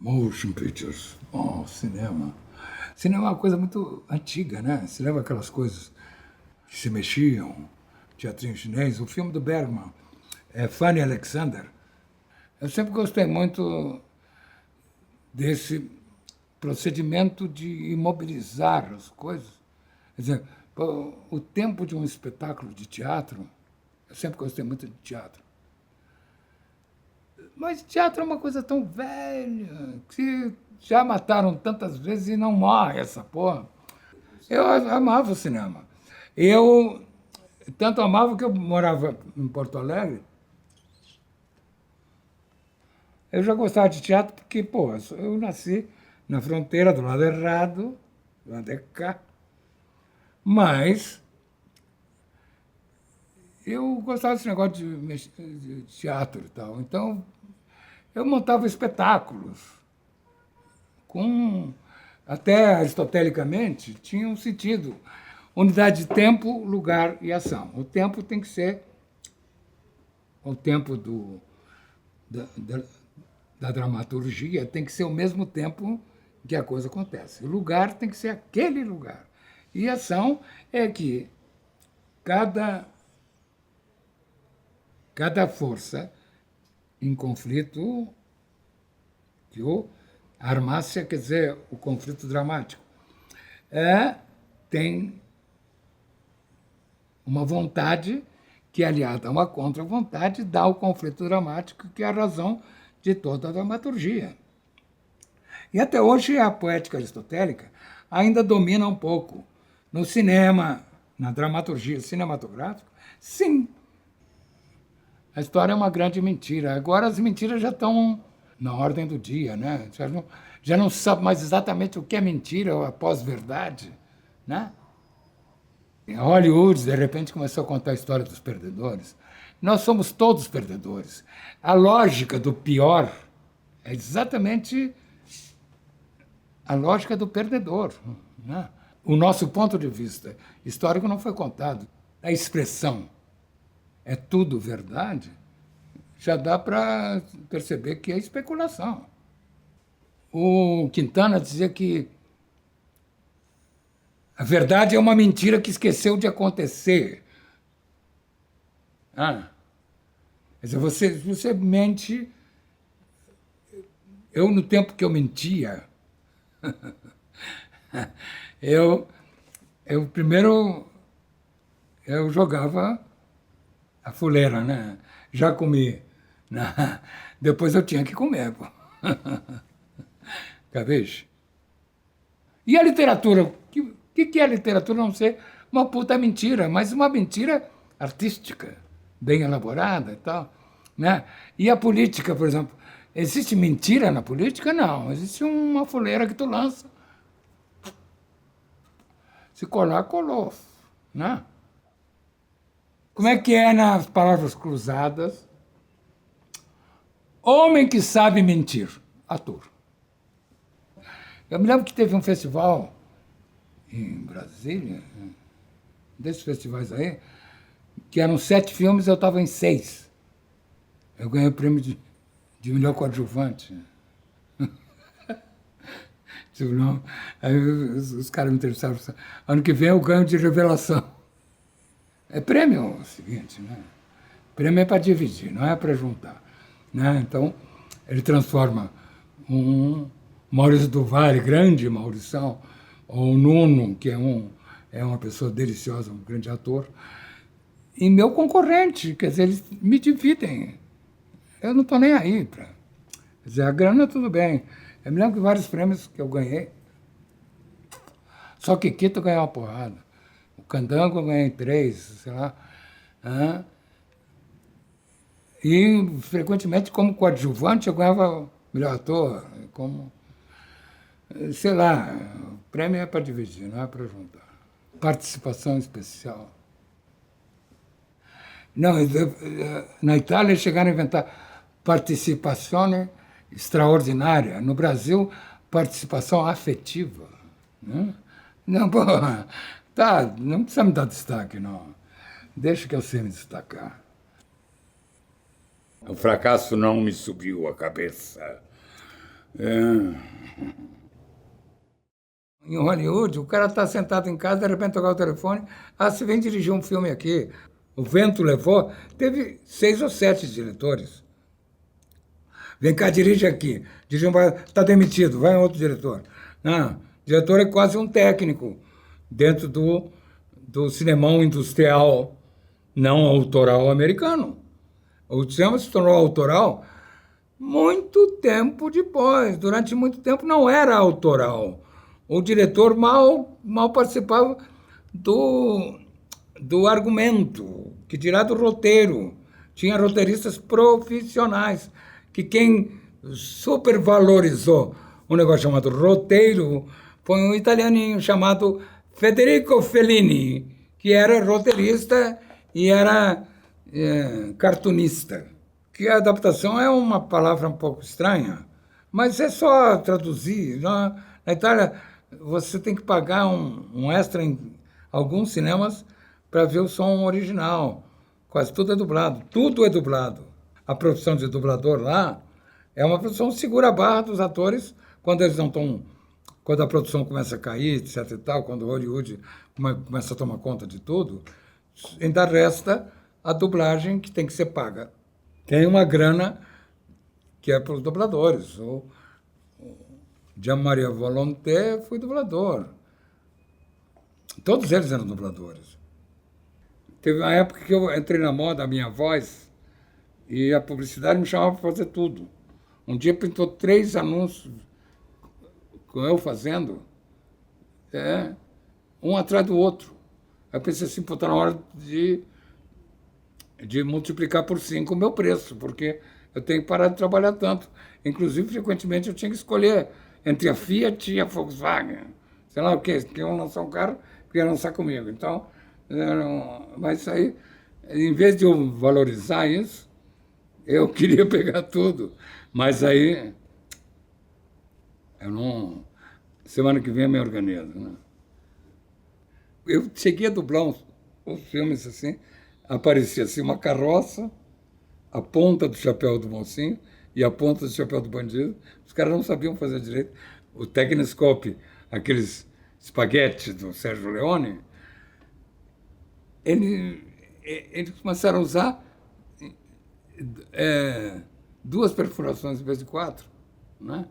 Motion pictures. Oh, cinema. Cinema é uma coisa muito antiga, né? Você leva aquelas coisas que se mexiam, teatrinho chinês. O filme do Bergman, Fanny Alexander. Eu sempre gostei muito desse procedimento de imobilizar as coisas. Quer dizer, o tempo de um espetáculo de teatro, eu sempre gostei muito de teatro. Mas teatro é uma coisa tão velha, que já mataram tantas vezes e não morre essa porra. Eu amava o cinema. Eu tanto amava que eu morava em Porto Alegre. Eu já gostava de teatro porque, pô, eu nasci na fronteira, do lado errado, do lado de cá. Mas eu gostava desse negócio de teatro e tal. Então, eu montava espetáculos com, até aristotelicamente, tinha um sentido. Unidade de tempo, lugar e ação. O tempo tem que ser o tempo da, da, da dramaturgia, tem que ser o mesmo tempo que a coisa acontece. O lugar tem que ser aquele lugar. E a ação é que cada, cada força em conflito, que o armácia quer dizer o conflito dramático, tem uma vontade que, aliada a uma contra-vontade, dá o conflito dramático, que é a razão de toda a dramaturgia. E até hoje a poética aristotélica ainda domina um pouco. No cinema, na dramaturgia cinematográfica, sim, a história é uma grande mentira. Agora as mentiras já estão na ordem do dia, né? Já não se sabe mais exatamente o que é mentira ou a pós-verdade, né? Hollywood, de repente, começou a contar a história dos perdedores. Nós somos todos perdedores. A lógica do pior é exatamente a lógica do perdedor, né? O nosso ponto de vista histórico não foi contado. A expressão é tudo verdade, já dá para perceber que é especulação. O Quintana dizia que a verdade é uma mentira que esqueceu de acontecer. Quer dizer, você mente. Eu, no tempo que eu mentia, eu, eu primeiro eu jogava a fuleira, né? Já comi. Né? Depois eu tinha que comer. Pô. Cabeça? E a literatura? O que é a literatura? Não sei, uma puta mentira, mas uma mentira artística, bem elaborada e tal. Né? E a política, por exemplo, existe mentira na política? Não, existe uma fuleira que tu lança. Se colar, colou. Né? Como é que é nas palavras cruzadas? Homem que sabe mentir, ator. Eu me lembro que teve um festival em Brasília, desses festivais aí, que eram 7 filmes, eu estava em 6. Eu ganhei o prêmio de melhor coadjuvante. Tipo, não. Aí os caras me entrevistaram, ano que vem eu ganho de revelação. É prêmio o seguinte, né? Prêmio é para dividir, não é para juntar. Né? Então, ele transforma um Maurício do Vale, grande Maurição, ou o Nuno, que é uma pessoa deliciosa, um grande ator, e meu concorrente. Quer dizer, eles me dividem. Eu não estou nem aí. Quer dizer, a grana tudo bem. Eu me lembro que vários prêmios que eu ganhei, só que Quito eu ganhei uma porrada. O Candango eu ganhei 3, sei lá. E, frequentemente, como coadjuvante, eu ganhava melhor ator, como, sei lá, o prêmio é para dividir, não é para juntar. Participação especial. Não, na Itália chegaram a inventar participazione straordinaria. No Brasil, participação afetiva. Né? Não, pô, tá, não precisa me dar destaque, não. Deixa que eu sei me destacar. O fracasso não me subiu a cabeça. É. Em Hollywood, o cara está sentado em casa, de repente tocar o telefone, você vem dirigir um filme aqui. O Vento Levou, teve 6 ou 7 diretores. Vem cá, dirige aqui. Está demitido, vai um outro diretor. Não, o diretor é quase um técnico dentro do cinemão industrial não autoral americano. O cinema se tornou autoral muito tempo depois. Durante muito tempo não era autoral. O diretor mal participava do argumento, que dirá do roteiro. Tinha roteiristas profissionais, que quem supervalorizou um negócio chamado roteiro foi um italianinho chamado Federico Fellini, que era roteirista e era cartunista. Que a adaptação é uma palavra um pouco estranha, mas é só traduzir. Na Itália, você tem que pagar um extra em alguns cinemas para ver o som original. Quase tudo é dublado. Tudo é dublado. A profissão de dublador lá é uma profissão que segura a barra dos atores quando eles não estão... Quando a produção começa a cair, etc. e tal, quando o Hollywood começa a tomar conta de tudo, ainda resta a dublagem que tem que ser paga. Tem uma grana que é para os dubladores. O Gianmaria Volonté foi dublador. Todos eles eram dubladores. Teve uma época que eu entrei na moda, a minha voz, e a publicidade me chamava para fazer tudo. Um dia pintou 3 anúncios com eu fazendo, um atrás do outro. Aí eu pensei assim, está na hora de multiplicar por 5 o meu preço, porque eu tenho que parar de trabalhar tanto. Inclusive, frequentemente, eu tinha que escolher entre a Fiat e a Volkswagen. Sei lá o quê, que iam lançar um carro, que iam lançar comigo. Então, mas isso aí, em vez de eu valorizar isso, eu queria pegar tudo. Mas aí, eu não... Semana que vem eu me organizo, né? Eu cheguei a dublar uns filmes assim, aparecia assim uma carroça, a ponta do chapéu do mocinho e a ponta do chapéu do bandido. Os caras não sabiam fazer direito. O Techniscope, aqueles espaguetes do Sérgio Leone, eles começaram a usar 2 perfurações em vez de 4, né?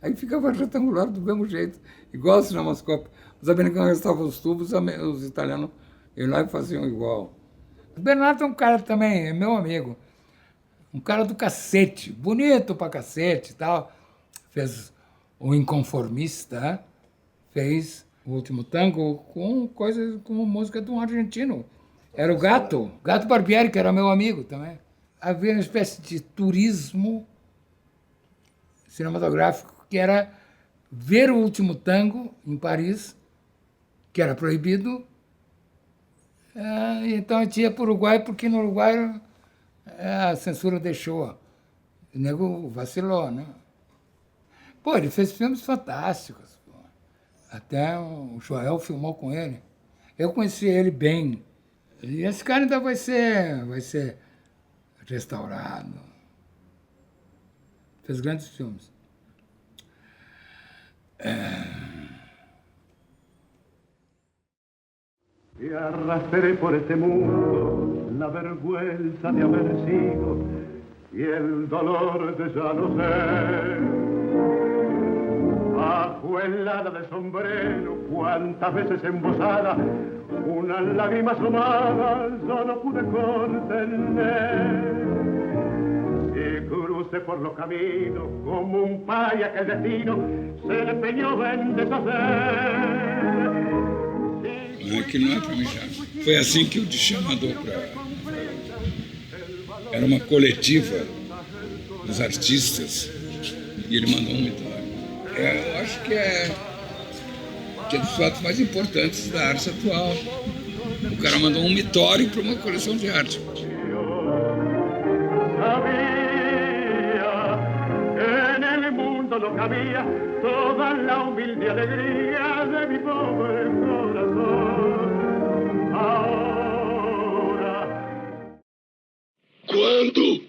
Aí ficava retangular do mesmo jeito, igual o Cinemascope. Os americanos estavam os tubos, os italianos iam lá e faziam igual. O Bernardo é um cara também, é meu amigo. Um cara do cacete, bonito pra cacete e tal. Fez O Inconformista, fez O Último Tango com música de um argentino. Era o Gato Barbieri, que era meu amigo também. Havia uma espécie de turismo cinematográfico que era ver O Último Tango em Paris, que era proibido. Então a gente ia para o Uruguai, porque no Uruguai a censura deixou. O nego vacilou, né? Pô, ele fez filmes fantásticos. Pô. Até o Joel filmou com ele. Eu conheci ele bem. E esse cara ainda vai ser restaurado. Fez grandes filmes. Y arrastré por este mundo la vergüenza de haber sido y el dolor de ya no ser. Bajo el ala del sombrero, cuántas veces embosada, una lágrima asomada, yo no pude contener. Y crucé por los caminos como un paya que el destino se le empeñó en deshacer. Aquilo não é para mim já. Foi assim que o Dichan mandou para... Era uma coletiva dos artistas e ele mandou um mitório. Eu acho que é dos fatos mais importantes da arte atual. O cara mandou um mitório para uma coleção de arte. No cabía toda la humilde alegría de mi pobre corazón. Ahora, quando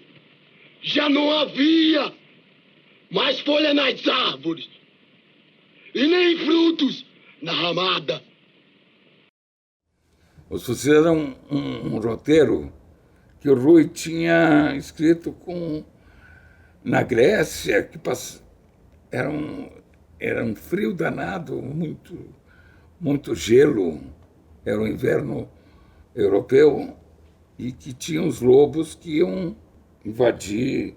já não havia mais folha nas árvores e nem frutos na ramada. Os Fuzis eram um roteiro que o Rui tinha escrito na Grécia, que era um frio danado, muito gelo, era o inverno europeu, e que tinha os lobos que iam invadir,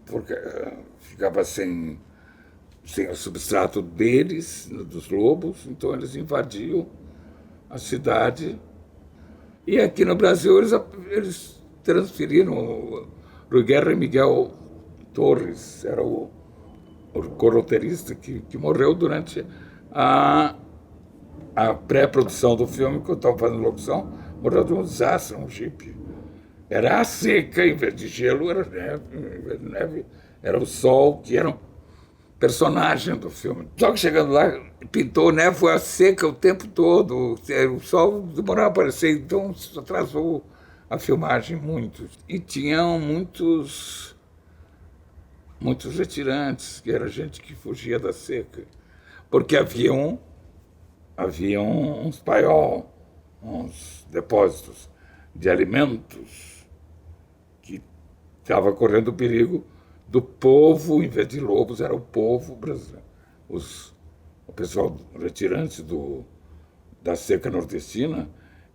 porque ficava sem o substrato deles, dos lobos, então eles invadiam a cidade. E aqui no Brasil eles transferiram o Guerra e Miguel Torres, era o corroteirista que morreu durante a pré-produção do filme, que eu estava fazendo locução, morreu de um desastre, um jipe. Era a seca, em vez de gelo, era neve, em vez de neve, era o sol, que era um personagem do filme. Só que chegando lá, pintou neve, foi a seca o tempo todo, o sol demorava a aparecer, então atrasou a filmagem muito. E tinham muitos retirantes, que era gente que fugia da seca, porque havia uns paiol, uns depósitos de alimentos que estava correndo o perigo do povo, em vez de lobos, era o povo brasileiro. O pessoal retirante da seca nordestina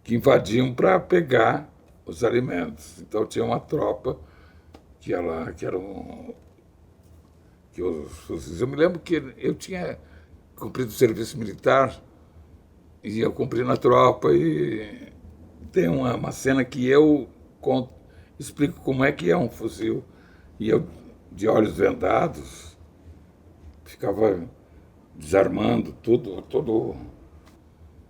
que invadiam para pegar os alimentos. Então tinha uma tropa que era eu me lembro que eu tinha cumprido o serviço militar e eu cumpri na tropa, e tem uma cena que eu explico como é que é um fuzil, e eu, de olhos vendados, ficava desarmando tudo.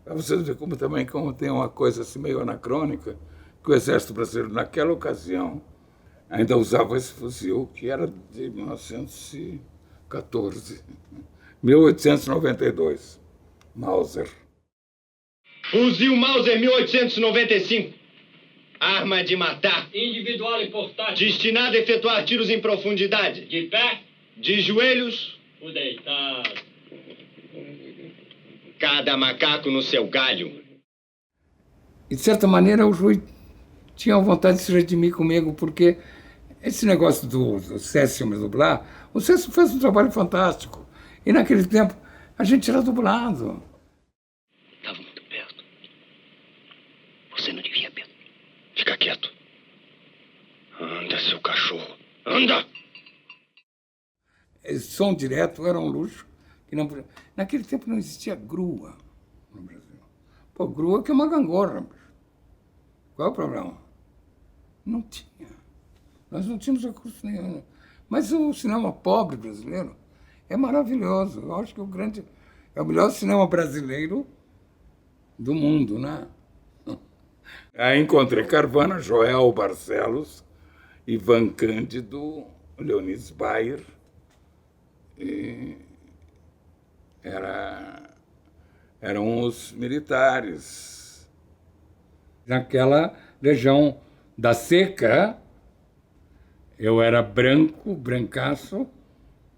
Para vocês verem como tem uma coisa assim meio anacrônica, que o Exército Brasileiro, naquela ocasião, ainda usava esse fuzil, que era de 1914, 1892, Mauser. Fuzil Mauser 1895. Arma de matar. Individual e portátil. Destinado a efetuar tiros em profundidade. De pé. De joelhos. O deitado. Cada macaco no seu galho. E, de certa maneira, o Rui tinha vontade de se redimir comigo, porque esse negócio do Cécio me dublar, o Cécio fez um trabalho fantástico. E, naquele tempo, a gente era dublado. Estava muito perto. Você não devia, Pedro. Fica quieto. Anda, seu cachorro. Anda! Esse som direto era um luxo. Naquele tempo não existia grua no Brasil. Pô, grua que é uma gangorra. Qual é o problema? Não tinha. Nós não tínhamos recurso nenhum. Mas o cinema pobre brasileiro é maravilhoso. Eu acho que é o melhor cinema brasileiro do mundo, né? Aí encontrei Carvana, Joel Barcelos, Ivan Cândido, Leonides Bayer. E eram os militares. Naquela região da seca, eu era brancaço,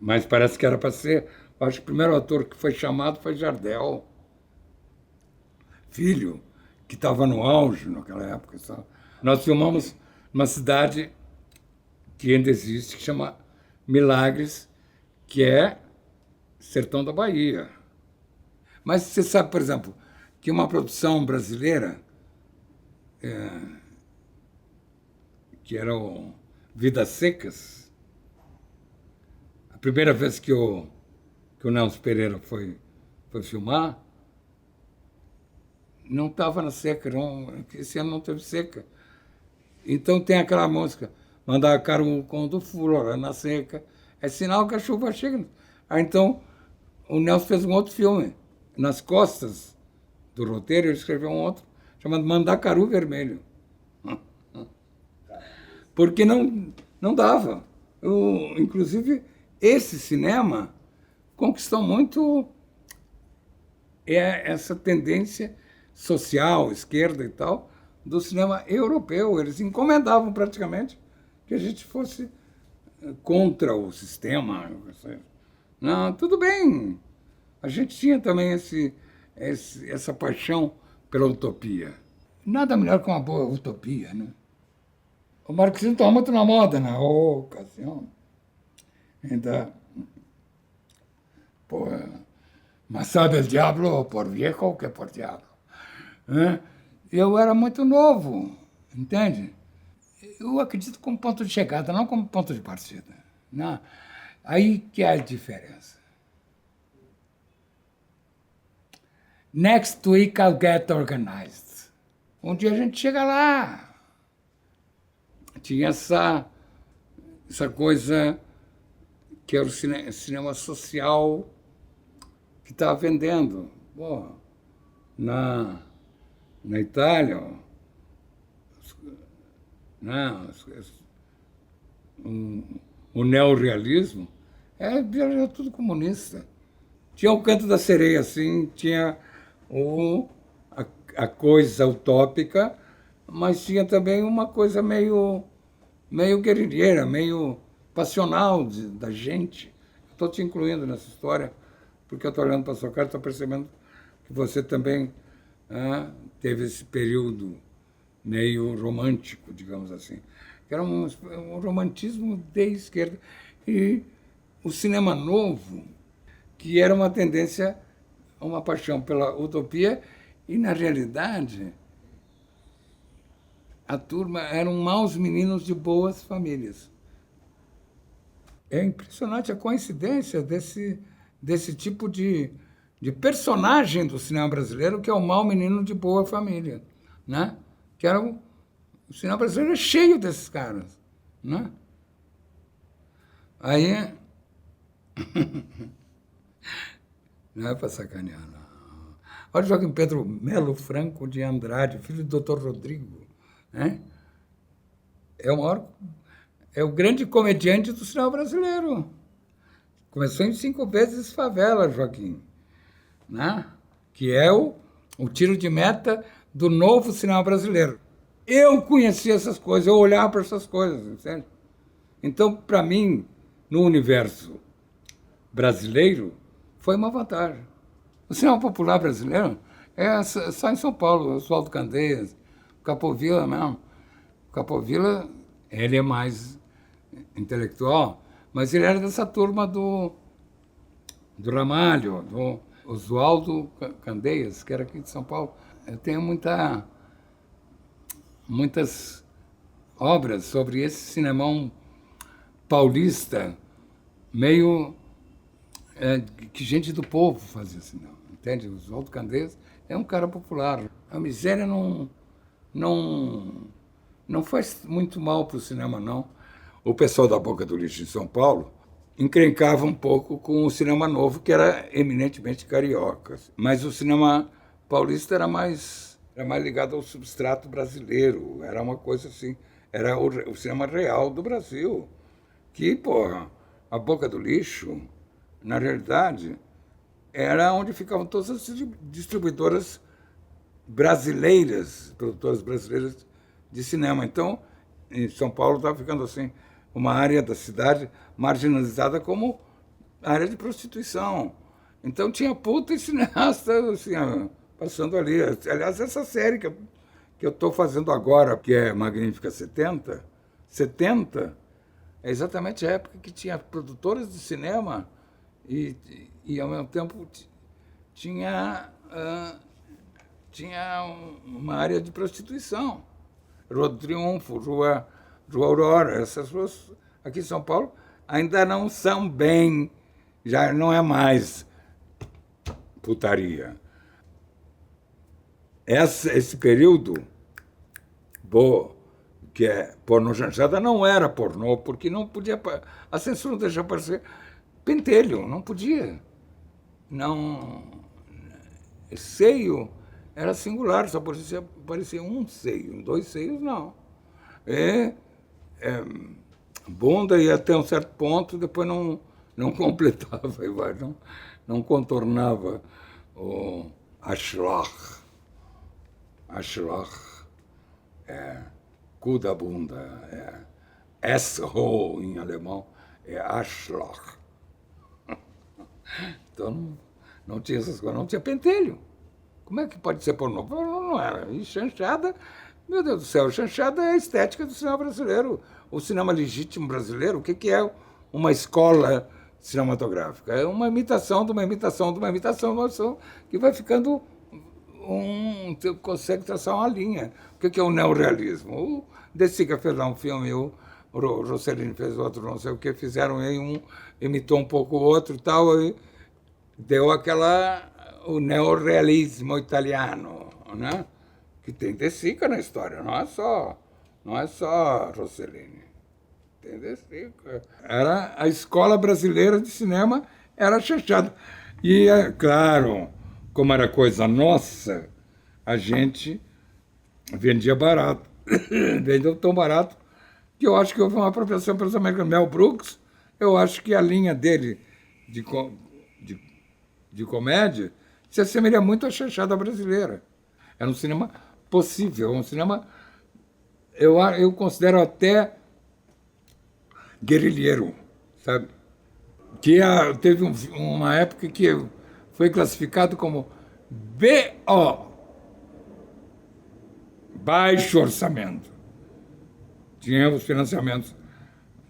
mas parece que era para ser... Acho que o primeiro ator que foi chamado foi Jardel, filho, que estava no auge naquela época. Nós filmamos numa cidade que ainda existe, que chama Milagres, que é sertão da Bahia. Mas você sabe, por exemplo, que uma produção brasileira, que era o Vidas Secas, a primeira vez que o Nelson Pereira foi filmar, não estava na seca, esse ano não teve seca. Então tem aquela música, mandar caro quando flora na seca, é sinal que a chuva chega. Então o Nelson fez um outro filme. Nas costas do roteiro, ele escreveu um outro, chamado Mandacaru Vermelho. Porque não dava. Inclusive, esse cinema conquistou muito essa tendência social, esquerda e tal, do cinema europeu. Eles encomendavam praticamente que a gente fosse contra o sistema. Não, tudo bem. A gente tinha também essa paixão pela utopia. Nada melhor que uma boa utopia, né? O marxismo estava muito na moda na ocasião. Então, mas sabe o diabo por viejo que por diabo. Eu era muito novo, entende? Eu acredito como ponto de chegada, não como ponto de partida. Não. Aí que é a diferença. Next week I'll get organized. Um dia a gente chega lá. Tinha essa coisa que era o cinema social que estava vendendo. Pô, na Itália, o neorrealismo era tudo comunista. Tinha o Canto da Sereia, assim, tinha a coisa utópica, mas tinha também uma coisa meio guerrilheira, meio passional da gente. Estou te incluindo nessa história, porque eu estou olhando para a sua cara e estou percebendo que você também teve esse período meio romântico, digamos assim. Que era um romantismo de esquerda. E o cinema novo, que era uma tendência, uma paixão pela utopia, e, na realidade, a turma eram maus meninos de boas famílias. É impressionante a coincidência desse tipo de personagem do cinema brasileiro, que é o mau menino de boa família, né? Que era o cinema brasileiro é cheio desses caras, né? Aí não é para sacanear, não. Olha o Joaquim Pedro Melo Franco de Andrade, filho do Dr. Rodrigo, né? É o grande comediante do cinema brasileiro. Começou em 5 vezes Favela, Joaquim, né? Que é o tiro de meta do novo cinema brasileiro. Eu conhecia essas coisas, eu olhava para essas coisas, entende? Então, para mim, no universo brasileiro, foi uma vantagem. O cinema popular brasileiro é só em São Paulo, Oswaldo Candeias, Capovilla mesmo. O Capovilla, ele é mais intelectual, mas ele era dessa turma do Ramalho, do Oswaldo Candeias, que era aqui de São Paulo. Eu tenho muitas obras sobre esse cinemão paulista, meio que gente do povo fazia cinema, entende? O Oswaldo Candeias é um cara popular. A miséria não faz muito mal para o cinema, não. O pessoal da Boca do Lixo em São Paulo encrencava um pouco com o cinema novo, que era eminentemente carioca. Mas o cinema paulista era mais ligado ao substrato brasileiro. Era uma coisa assim, era o cinema real do Brasil. Que, porra, a Boca do Lixo, na realidade, era onde ficavam todas as distribuidoras brasileiras, produtoras brasileiras de cinema. Então, em São Paulo estava ficando assim, uma área da cidade marginalizada como área de prostituição. Então tinha puta e cineasta assim, passando ali. Aliás, essa série que eu estou fazendo agora, que é Magnífica 70, é exatamente a época que tinha produtoras de cinema e ao mesmo tempo tinha uma área de prostituição. Rua do Triunfo, Rua Aurora, essas ruas aqui em São Paulo ainda não são bem, já não é mais putaria. Esse período, que é pornô chanchada, não era pornô, porque não podia, a censura não deixava aparecer pentelho, não podia. Não, seio era singular, só parecia um seio, 2 seios não. Bunda ia até um certo ponto, depois não completava, não contornava o Arschloch. Arschloch é cu da bunda, Asshole em alemão. é Arschloch. Então não tinha essas coisas, não tinha pentelho. Como é que pode ser pornô? Não era. E chanchada, meu Deus do céu, chanchada é a estética do cinema brasileiro. O cinema legítimo brasileiro, o que é uma escola cinematográfica? É uma imitação de uma imitação de uma imitação de uma imitação que vai ficando você consegue traçar uma linha. O que é o neorrealismo? O De Sica fez lá um filme, o Rossellini fez outro, não sei o que, fizeram aí um, imitou um pouco o outro e tal, e deu o neorrealismo italiano, né? Que tem De Sica na história, não é só Rossellini. Tem De Sica. Era a escola brasileira de cinema, era chanchada. E, é claro, como era coisa nossa, a gente vendia barato. Vendeu tão barato que eu acho que houve uma apropriação pelos americanos. Mel Brooks, eu acho que a linha dele de comédia se assemelha muito à chanchada brasileira. Era um cinema possível, um cinema, eu considero até guerrilheiro, sabe? Que teve uma época que foi classificado como BO, baixo orçamento. Tinha os financiamentos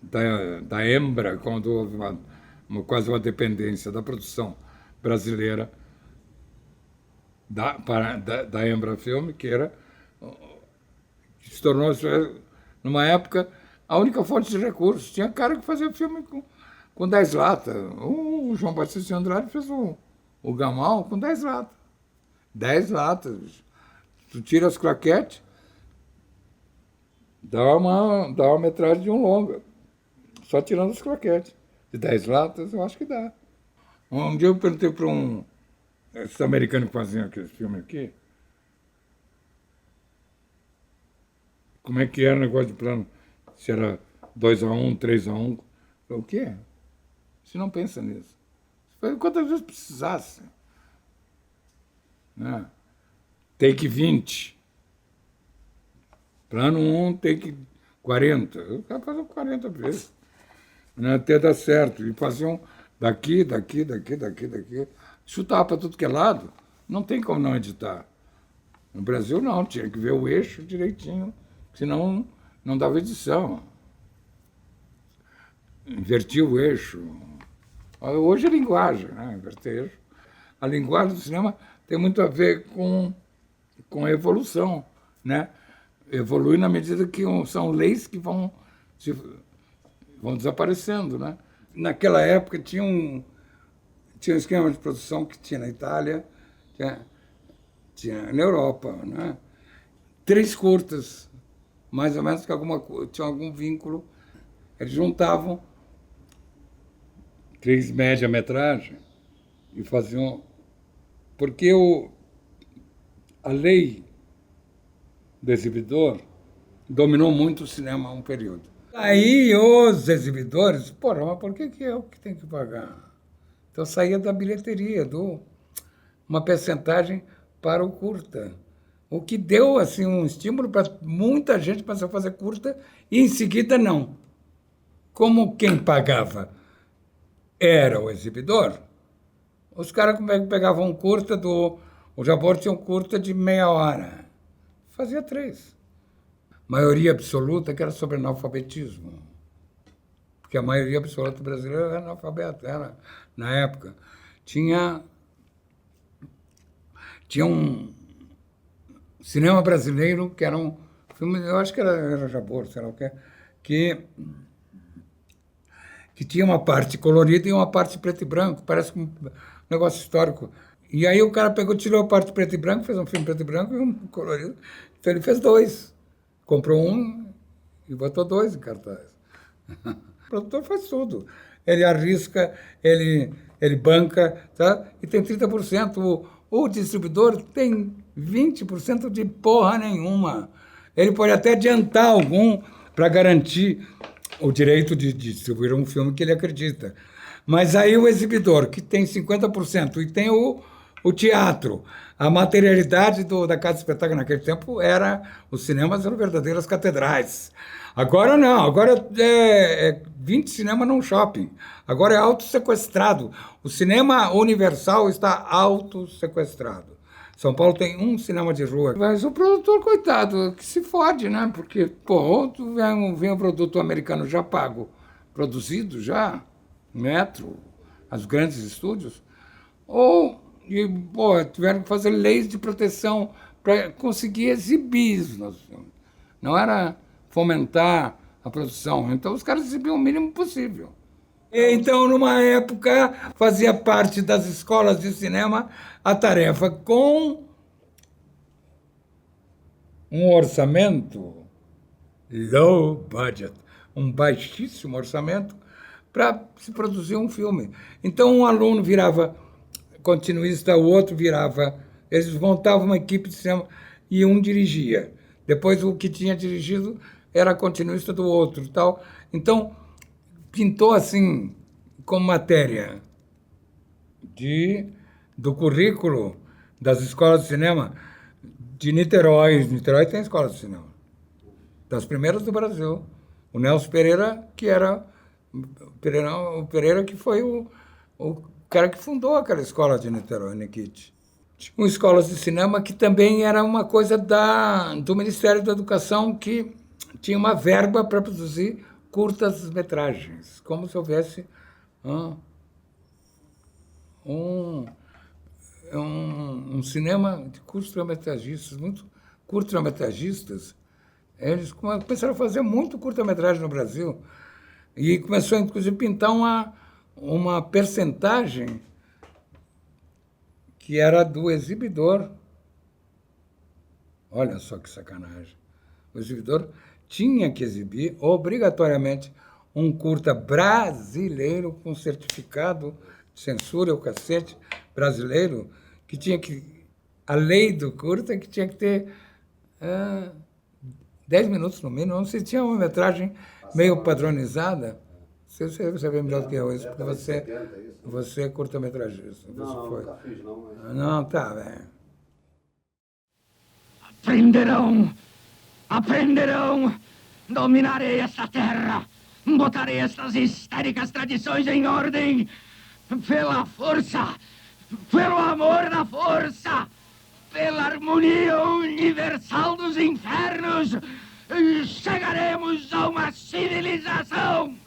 da Embra, quando houve quase uma dependência da produção brasileira da Embra Filme, que se tornou, numa época, a única fonte de recursos. Tinha cara que fazia filme com 10 latas. O João Batista de Andrade fez o Gamal com 10 latas. 10 latas. Tu tira as claquetes, dá uma metragem de um longa. Só tirando as claquetes. De 10 latas, eu acho que dá. Um dia eu perguntei para esses americanos que faziam aquele filme aqui, como é que era o negócio de plano, se era 2-1, 3-1. O quê? Você não pensa nisso. Você quantas vezes precisasse. Né? Take 20. Plano 1, take 40. Eu quero fazer 40 vezes. Né? Até dar certo. E faziam daqui. Chutava para tudo que é lado. Não tem como não editar. No Brasil, não. Tinha que ver o eixo direitinho. Senão, não dava edição. Invertia o eixo. Hoje é linguagem, né? Inverter eixo. A linguagem do cinema tem muito a ver com a evolução, né? Evolui na medida que são leis que vão desaparecendo, né? Naquela época tinha um esquema de produção que tinha na Itália, tinha na Europa, né? 3 curtas, mais ou menos, que tinha algum vínculo. Eles juntavam 3 média-metragem e faziam... Porque a lei do exibidor dominou muito o cinema há um período. Aí os exibidores, porra, mas por que eu que tenho que pagar? Então saía da bilheteria, uma percentagem para o curta. O que deu assim, um estímulo para muita gente passar a fazer curta e em seguida não. Como quem pagava era o exibidor, os caras pegavam um curta o Jabor tinha um curta de meia hora. Fazia 3. Maioria absoluta que era sobre analfabetismo. Porque a maioria absoluta brasileira era analfabeta. Na época. Tinha um cinema brasileiro que era um filme, eu acho que era Jabor, sei lá o que tinha uma parte colorida e uma parte preto e branco, parece um negócio histórico. E aí o cara tirou a parte preto e branco, fez um filme preto e branco e um colorido. Então ele fez 2. Comprou um e botou 2 em cartaz. O produtor faz tudo. Ele arrisca, ele banca, tá? E tem 30%. O distribuidor tem 20% de porra nenhuma. Ele pode até adiantar algum para garantir o direito de distribuir um filme que ele acredita. Mas aí o exibidor, que tem 50%, e tem O teatro, a materialidade da Casa de Espetáculo naquele tempo era, os cinemas eram verdadeiras catedrais. Agora não, agora é 20 cinemas num shopping. Agora é auto-sequestrado. O cinema universal está auto-sequestrado. São Paulo tem um cinema de rua. Mas o produtor, coitado, que se fode, né? Porque, pô, vem um produto americano já pago, produzido já, Metro, os grandes estúdios, ou tiveram que fazer leis de proteção para conseguir exibir isso nos filmes. Não era fomentar a produção. Então, os caras exibiam o mínimo possível. Então, numa época, fazia parte das escolas de cinema a tarefa com um orçamento low budget, um baixíssimo orçamento, para se produzir um filme. Então, um aluno virava continuista, o outro virava... Eles montavam uma equipe de cinema e um dirigia. Depois, o que tinha dirigido era continuista do outro e tal. Então, pintou assim, como matéria do currículo das escolas de cinema de Niterói. Niterói tem escola de cinema. Das primeiras do Brasil. O Nelson Pereira, que era... O Pereira que foi o cara que fundou aquela escola de Niterói, Nikit. Tinha escolas de cinema que também era uma coisa do Ministério da Educação, que tinha uma verba para produzir curtas-metragens, como se houvesse um cinema de curta-metragistas, muito curta-metragistas. Eles começaram a fazer muito curta-metragem no Brasil e começou, inclusive, a pintar uma percentagem que era do exibidor. Olha só que sacanagem. O exibidor tinha que exibir, obrigatoriamente, um curta brasileiro com certificado de censura, o cacete brasileiro, que tinha que... A lei do curta que tinha que ter 10 minutos no mínimo. Não se tinha uma metragem meio padronizada. Você sabe melhor do que eu isso, porque você é curta-metragista. Não, nunca fiz, não. Mas... Não, tá, velho. Aprenderão! Dominarei esta terra! Botarei estas histéricas tradições em ordem! Pela força! Pelo amor da força! Pela harmonia universal dos infernos! Chegaremos a uma civilização!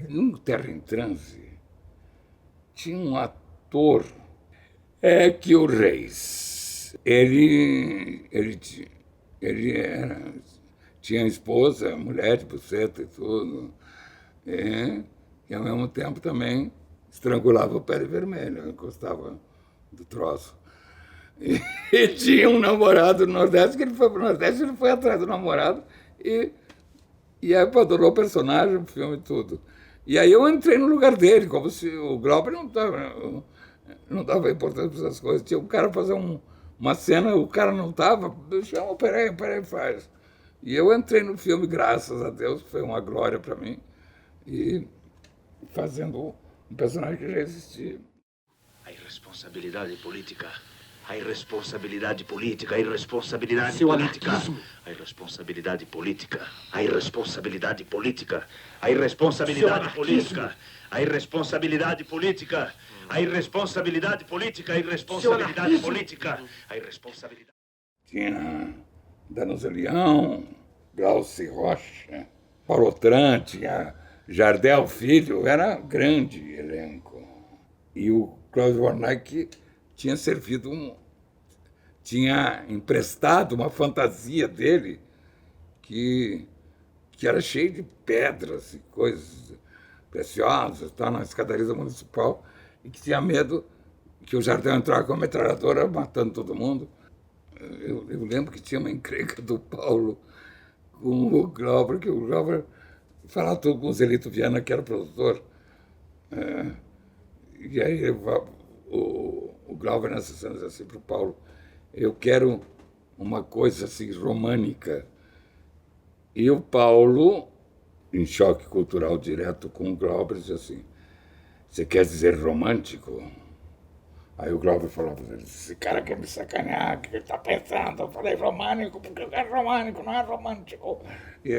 No Terra em Transe, tinha um ator, que o Reis. Ele tinha esposa, mulher de buceta e tudo, e ao mesmo tempo também estrangulava o pele vermelho, encostava do troço. E tinha um namorado no Nordeste, que ele foi para o Nordeste, ele foi atrás do namorado e aí adorou o personagem, o filme e tudo. E aí eu entrei no lugar dele, como se o Glauber não dava importância para essas coisas. Tinha o cara fazer uma cena, o cara não estava, chama, peraí, faz. E eu entrei no filme, graças a Deus, foi uma glória para mim, e fazendo um personagem que já existia. A irresponsabilidade política. A irresponsabilidade política, a irresponsabilidade Seu política. anarquismo. A irresponsabilidade política. A irresponsabilidade política. A irresponsabilidade política. A irresponsabilidade política. A irresponsabilidade política. A irresponsabilidade política. A irresponsabilidade. Tinha Danusa Leão, Glauci Rocha, Paulo Otran, tinha Jardel Filho, era um grande elenco. E o Cláudio Werneck tinha tinha emprestado uma fantasia dele que era cheia de pedras e coisas preciosas, tá, na escadaria municipal, e que tinha medo que o Jardel entrava com a metralhadora matando todo mundo. Eu lembro que tinha uma encrenca do Paulo com o Glauber, que o Glauber falava tudo com o Zelito Viana, que era produtor. E aí o Glauber, nessa cena, disse assim para o Paulo: eu quero uma coisa assim românica. E o Paulo, em choque cultural direto com o Glauber, disse assim, você quer dizer romântico? Aí o Glauber falou, esse cara quer me sacanear, o que ele está pensando? Eu falei, romântico, porque é romântico, não é romântico. E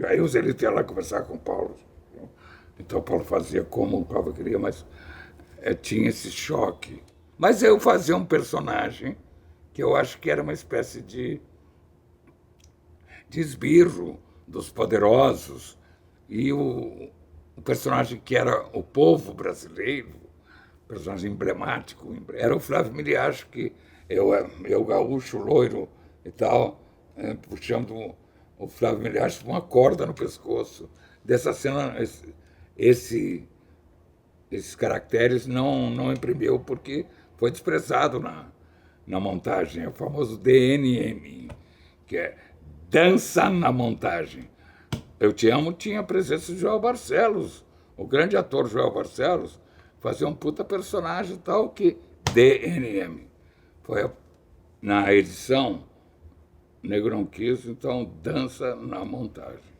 aí os elites iam lá conversar com o Paulo. Então o Paulo fazia como o Glauber queria, mas tinha esse choque. Mas eu fazia um personagem que eu acho que era uma espécie de esbirro dos poderosos, e o personagem que era o povo brasileiro, personagem emblemático, era o Flávio Miliacho, que eu gaúcho, loiro e tal, puxando o Flávio Miliacho com uma corda no pescoço. Dessa cena, esses caracteres não imprimiu porque foi desprezado na montagem, é o famoso DNM, que é dança na montagem. Eu Te Amo tinha a presença de Joel Barcelos, o grande ator Joel Barcelos, fazia um puta personagem tal que DNM. Foi na edição, o Nego Não Quis, então dança na montagem.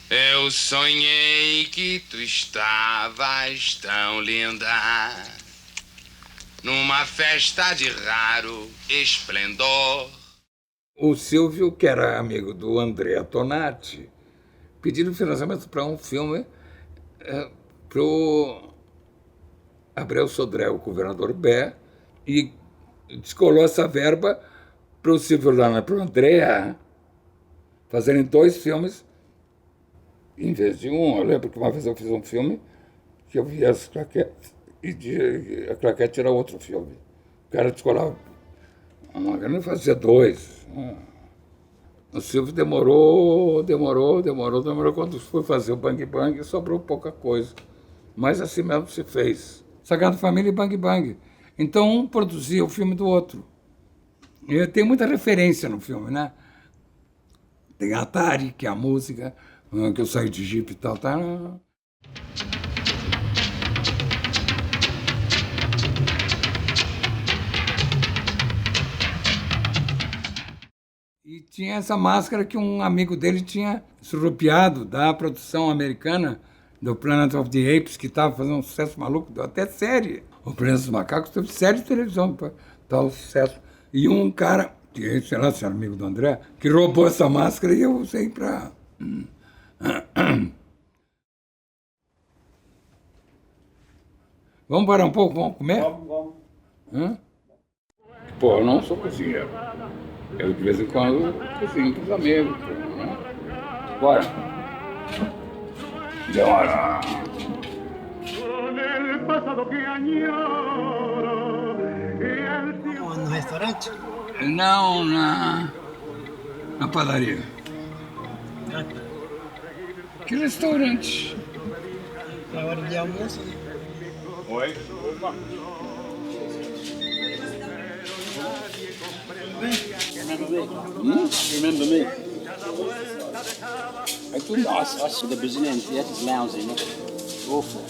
Eu sonhei que tu estavas tão linda, numa festa de raro esplendor. O Silvio, que era amigo do André Tonati, pediram financiamento para um filme para o Abreu Sodré, o governador Bé, e descolou essa verba para o Silvio Lana e para o André fazerem 2 filmes em vez de um. Eu lembro que uma vez eu fiz um filme que eu vi as claquetes e a claquete era outro filme. O cara descolava, eu não fazia 2. O Silvio demorou. Quando foi fazer o Bang Bang, sobrou pouca coisa. Mas assim mesmo se fez. Sagrada Família e Bang Bang. Então um produzia o filme do outro. E tem muita referência no filme, né? Tem Atari, que é a música, que eu saí de Jeep e tal. E tinha essa máscara que um amigo dele tinha surrupiado da produção americana do Planet of the Apes, que estava fazendo um sucesso maluco, deu até série. O Planeta dos Macacos teve série de televisão, tal sucesso. E um cara, que sei lá se era amigo do André, que roubou essa máscara e eu usei para... Vamos parar um pouco? Vamos comer? Vamos. Pô, eu não sou cozinheiro. Eu, de vez em quando, cozinho para os amigos. Né? Bora. Demora. No restaurante? Não, na padaria. Que restaurante? Na hora de almoço, né? Oi? Remember me? É tudo nosso. The Brazilian theatre's lousy, no? Awful.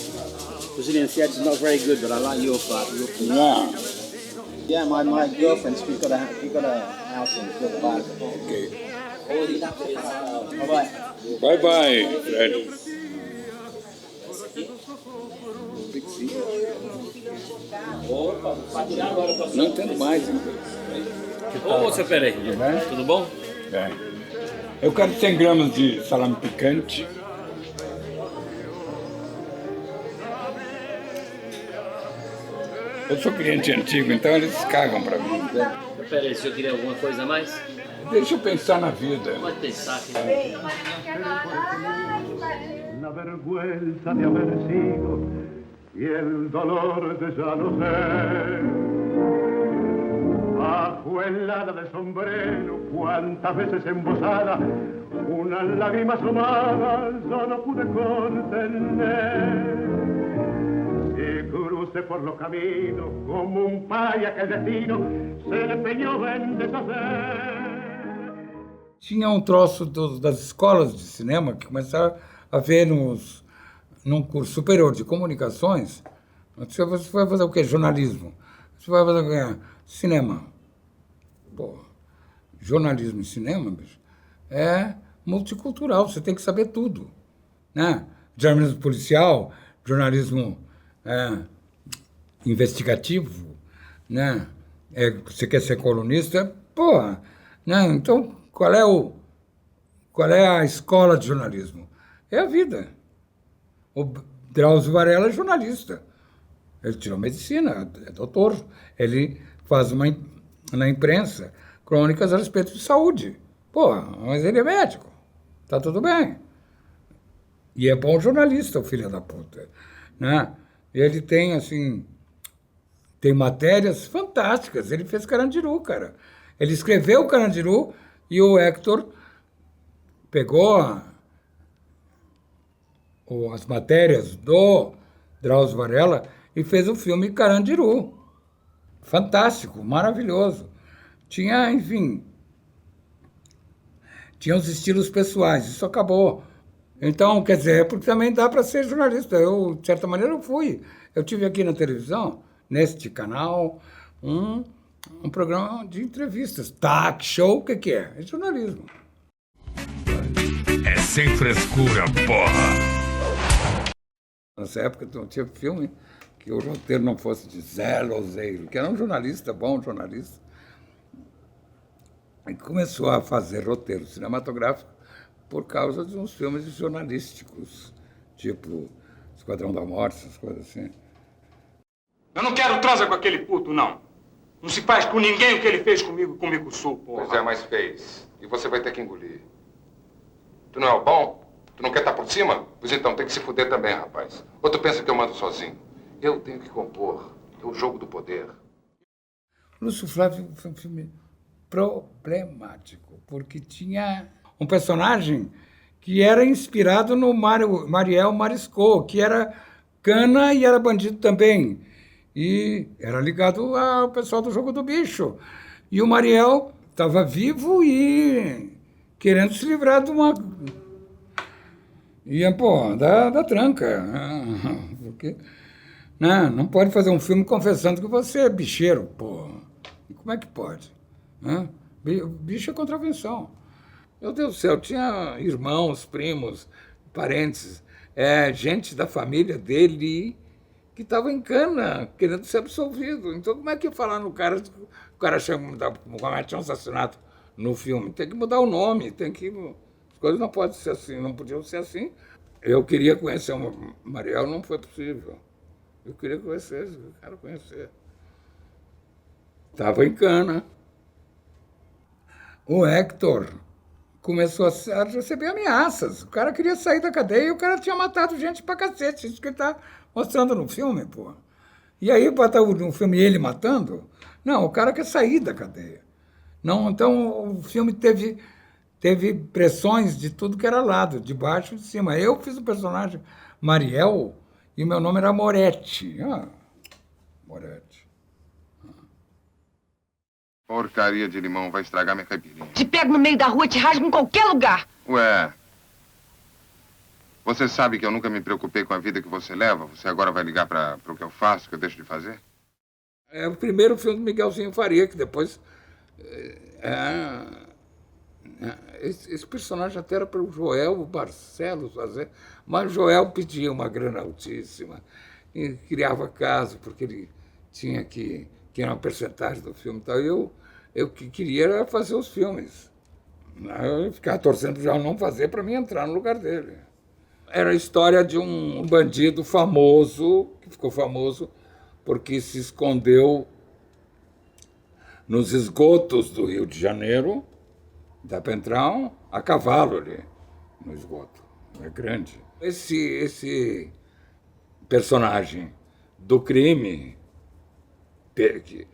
Brazilian theatre's not very good, but I like your part. Não. Yeah, my girlfriend's got a house in Philippines. Ok. Bye-bye. Bye bye, Fred. Não entendo mais inglês. Ô, seu Peraí, tudo bom? Bem. Eu quero 100 gramas de salame picante. Eu sou cliente antigo, então eles cagam pra mim. Peraí, o senhor queria alguma coisa a mais? Deixa eu pensar na vida. Pode pensar que... La vergüenza de haber sido y el dolor de ya no ser. Ajuelada de sombrero, cuántas veces embosada, una lágrima asomada yo no pude contener. Y crucé por los caminos como un paya que el destino se le empeñó en deshacer. Tinha um troço das escolas de cinema que começaram a ver num curso superior de comunicações Você vai fazer o quê? Jornalismo. Você vai fazer o quê? Cinema. Pô, jornalismo e cinema, bicho, é multicultural, você tem que saber tudo, né? Jornalismo policial, jornalismo investigativo, né? Você quer ser colunista, porra, né? Então, qual é a escola de jornalismo? É a vida. O Drauzio Varela é jornalista. Ele tirou medicina, é doutor. Ele faz na imprensa crônicas a respeito de saúde. Pô, mas ele é médico. Tá tudo bem. E é bom jornalista, o filho da puta. Né? Ele tem, assim, tem matérias fantásticas. Ele fez Carandiru, cara. Ele escreveu Carandiru e o Hector pegou as matérias do Drauzio Varela e fez o filme Carandiru. Fantástico, maravilhoso. Tinha, enfim, tinha os estilos pessoais, isso acabou. Então, quer dizer, porque também dá para ser jornalista. Eu, de certa maneira, eu fui. Eu tive aqui na televisão, neste canal, um programa de entrevistas. Talk show, o que é? É jornalismo. É sem frescura, porra! Nessa época não tinha filme que o roteiro não fosse de Zé Lozeiro, que era um jornalista, bom jornalista. E começou a fazer roteiro cinematográfico por causa de uns filmes jornalísticos, tipo Esquadrão da Morte, essas coisas assim. Eu não quero transa com aquele puto, não. Não se faz com ninguém o que ele fez comigo com o Micuçu, porra. Pois é, mas fez. E você vai ter que engolir. Tu não é o bom? Tu não quer estar por cima? Pois então, tem que se fuder também, rapaz. Ou tu pensa que eu mando sozinho? Eu tenho que compor. É o jogo do poder. Lúcio Flávio foi um filme problemático, porque tinha um personagem que era inspirado no Mariel Marisco, que era cana e era bandido também. E era ligado ao pessoal do Jogo do Bicho. E o Mariel estava vivo e querendo se livrar de uma... Ia, pô, da tranca. Porque não pode fazer um filme confessando que você é bicheiro, pô. Como é que pode? Bicho é contravenção. Meu Deus do céu, tinha irmãos, primos, parentes, gente da família dele que estava em cana, querendo ser absolvido. Então, como é que ia falar no cara? O cara comete um assassinato no filme. Tem que mudar o nome, tem que... As coisas não podem ser assim, não podiam ser assim. Eu queria conhecer o Mariel, não foi possível. Eu queria conhecer, eu quero conhecer. Estava em cana. O Hector começou a receber ameaças. O cara queria sair da cadeia e o cara tinha matado gente pra cacete. Isso que ele tá mostrando no filme, pô. E aí, botar no filme ele matando? Não, o cara quer sair da cadeia. Não, então, o filme teve pressões de tudo que era lado, de baixo e de cima. Eu fiz o personagem Mariel e meu nome era Moretti. Moretti. Porcaria de limão, vai estragar minha caipirinha. Te pego no meio da rua e te rasgo em qualquer lugar. Ué, você sabe que eu nunca me preocupei com a vida que você leva? Você agora vai ligar para o que eu faço, que eu deixo de fazer? É o primeiro filme do Miguelzinho Faria, que depois... Esse personagem até era para o Joel Barcelos fazer, mas o Joel pedia uma grana altíssima e criava caso, porque ele tinha que era uma percentagem do filme e tal. Eu que queria era fazer os filmes. Eu ficava torcendo para o Joel não fazer para mim entrar no lugar dele. Era a história de um bandido famoso, que ficou famoso porque se escondeu nos esgotos do Rio de Janeiro. Dá para entrar a cavalo ali no esgoto. É grande. Esse personagem do crime, que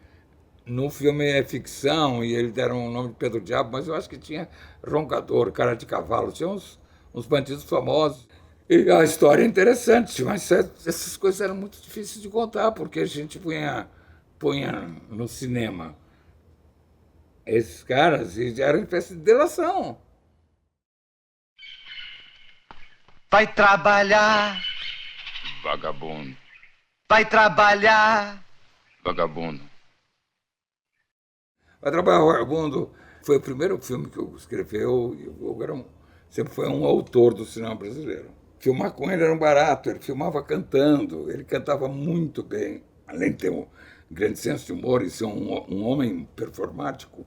no filme é ficção e eles deram o nome de Pedro Diabo, mas eu acho que tinha roncador, cara de cavalo, tinha uns bandidos famosos. E a história é interessante, mas essas coisas eram muito difíceis de contar, porque a gente punha no cinema esses caras e era uma espécie de delação. Vai trabalhar, Vagabundo. Vai trabalhar. Vagabundo. Vai trabalhar, vagabundo. Foi o primeiro filme que o Hugo escreveu, e o Hugo sempre foi um autor do cinema brasileiro. Filmar com ele era um barato, ele filmava cantando, ele cantava muito bem. Além de ter um grande senso de humor e ser um homem performático,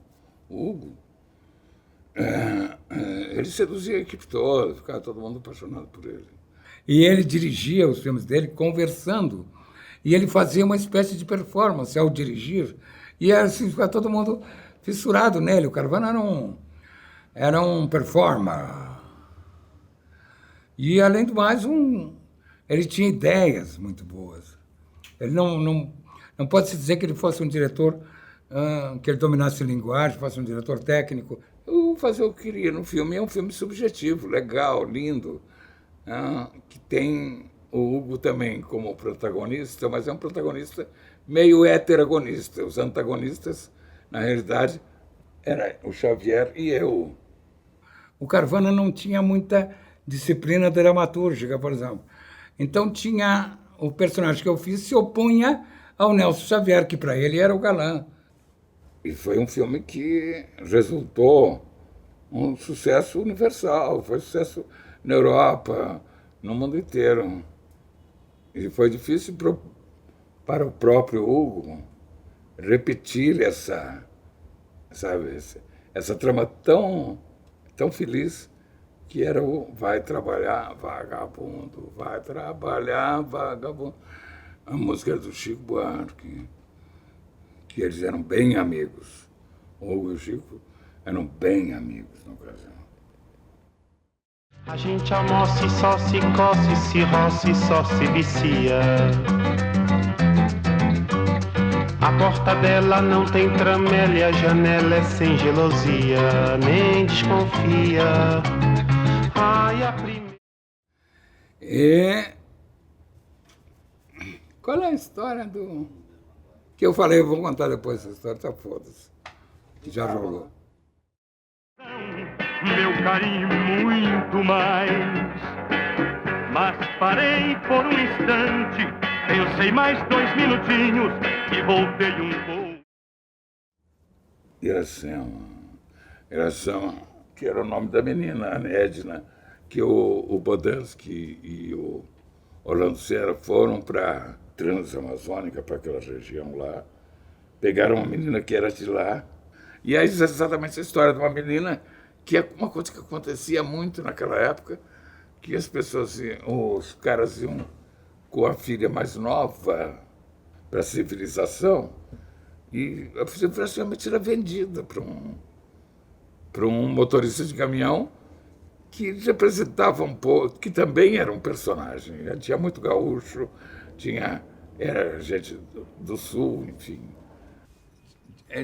o Hugo, ele seduzia a equipe toda, ficava todo mundo apaixonado por ele. E ele dirigia os filmes dele conversando, e ele fazia uma espécie de performance ao dirigir, e assim ficava todo mundo fissurado nele. O Carvana era um performer. E, além do mais, ele tinha ideias muito boas. Ele não pode-se dizer que ele fosse um diretor, que ele dominasse a linguagem, fosse um diretor técnico. Eu fazia o que queria no filme. É um filme subjetivo, legal, lindo, que tem o Hugo também como protagonista, mas é um protagonista meio heterogonista. Os antagonistas, na realidade, era o Xavier e eu. O Carvana não tinha muita disciplina dramatúrgica, por exemplo. Então tinha o personagem que eu fiz se opunha ao Nelson Xavier, que para ele era o galã. E foi um filme que resultou um sucesso universal, foi sucesso na Europa, no mundo inteiro. E foi difícil para o próprio Hugo repetir essa trama tão feliz que era o vai trabalhar, vagabundo, vai trabalhar, vagabundo. A música era do Chico Buarque, que eles eram bem amigos. O Hugo e o Chico eram bem amigos na ocasião. A gente almoça e só se coce, se roça e só se vicia. A porta dela não tem tramela, a janela é sem gelosia, nem desconfia. Ai, a primeira... E qual é a história do... que eu falei, eu vou contar depois essa história, tá foda-se. Já jogou. Meu carinho muito mais, mas parei por um instante, pensei mais 2 minutinhos e voltei um pouco. Iracema, que era o nome da menina, a Edna, que o Bodansky e o Orlando Serra foram para Transamazônica, para aquela região lá, pegaram uma menina que era de lá, e aí exatamente essa história de uma menina que é uma coisa que acontecia muito naquela época, que as pessoas, os caras iam com a filha mais nova para a civilização, e a civilização era vendida para um motorista de caminhão que representava um pouco, que também era um personagem. Tinha muito gaúcho, era gente do sul, enfim.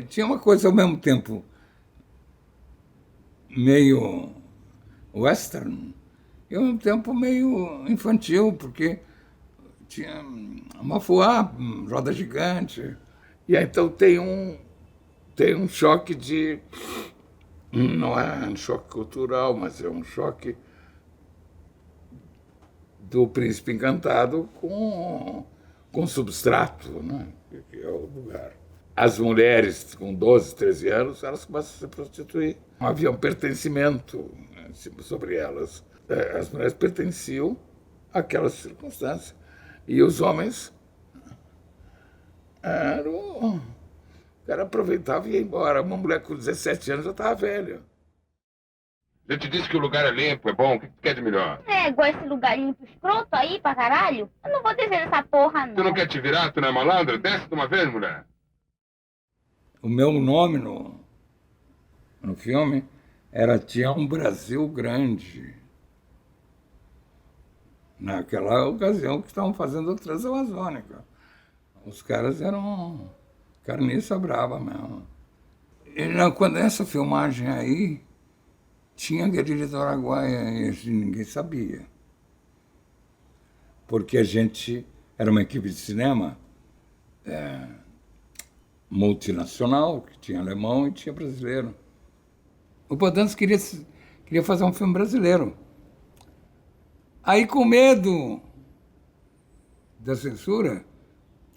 Tinha uma coisa ao mesmo tempo meio western e ao mesmo tempo meio infantil, porque tinha uma Mafuá, roda gigante. E aí, então tem um choque de... Não é um choque cultural, mas é um choque do Príncipe Encantado com substrato, né? Que é o lugar. As mulheres com 12, 13 anos, elas começam a se prostituir. Não havia um pertencimento sobre elas. As mulheres pertenciam àquelas circunstâncias. E os homens o cara aproveitava e ia embora. Uma mulher com 17 anos já estava velha. Eu te disse que o lugar é limpo, é bom. O que tu quer de melhor? É, igual esse lugar limpo escroto aí pra caralho. Eu não vou descer dessa porra, não. Tu não quer te virar? Tu não é malandro? Desce de uma vez, mulher. O meu nome no filme era Tinha um Brasil Grande. Naquela ocasião que estavam fazendo a Transamazônica. Os caras eram carniça brava mesmo. E quando essa filmagem aí, tinha guerrilha do Araguaia e ninguém sabia. Porque a gente era uma equipe de cinema multinacional, que tinha alemão e tinha brasileiro. O Bodansky queria fazer um filme brasileiro. Aí, com medo da censura,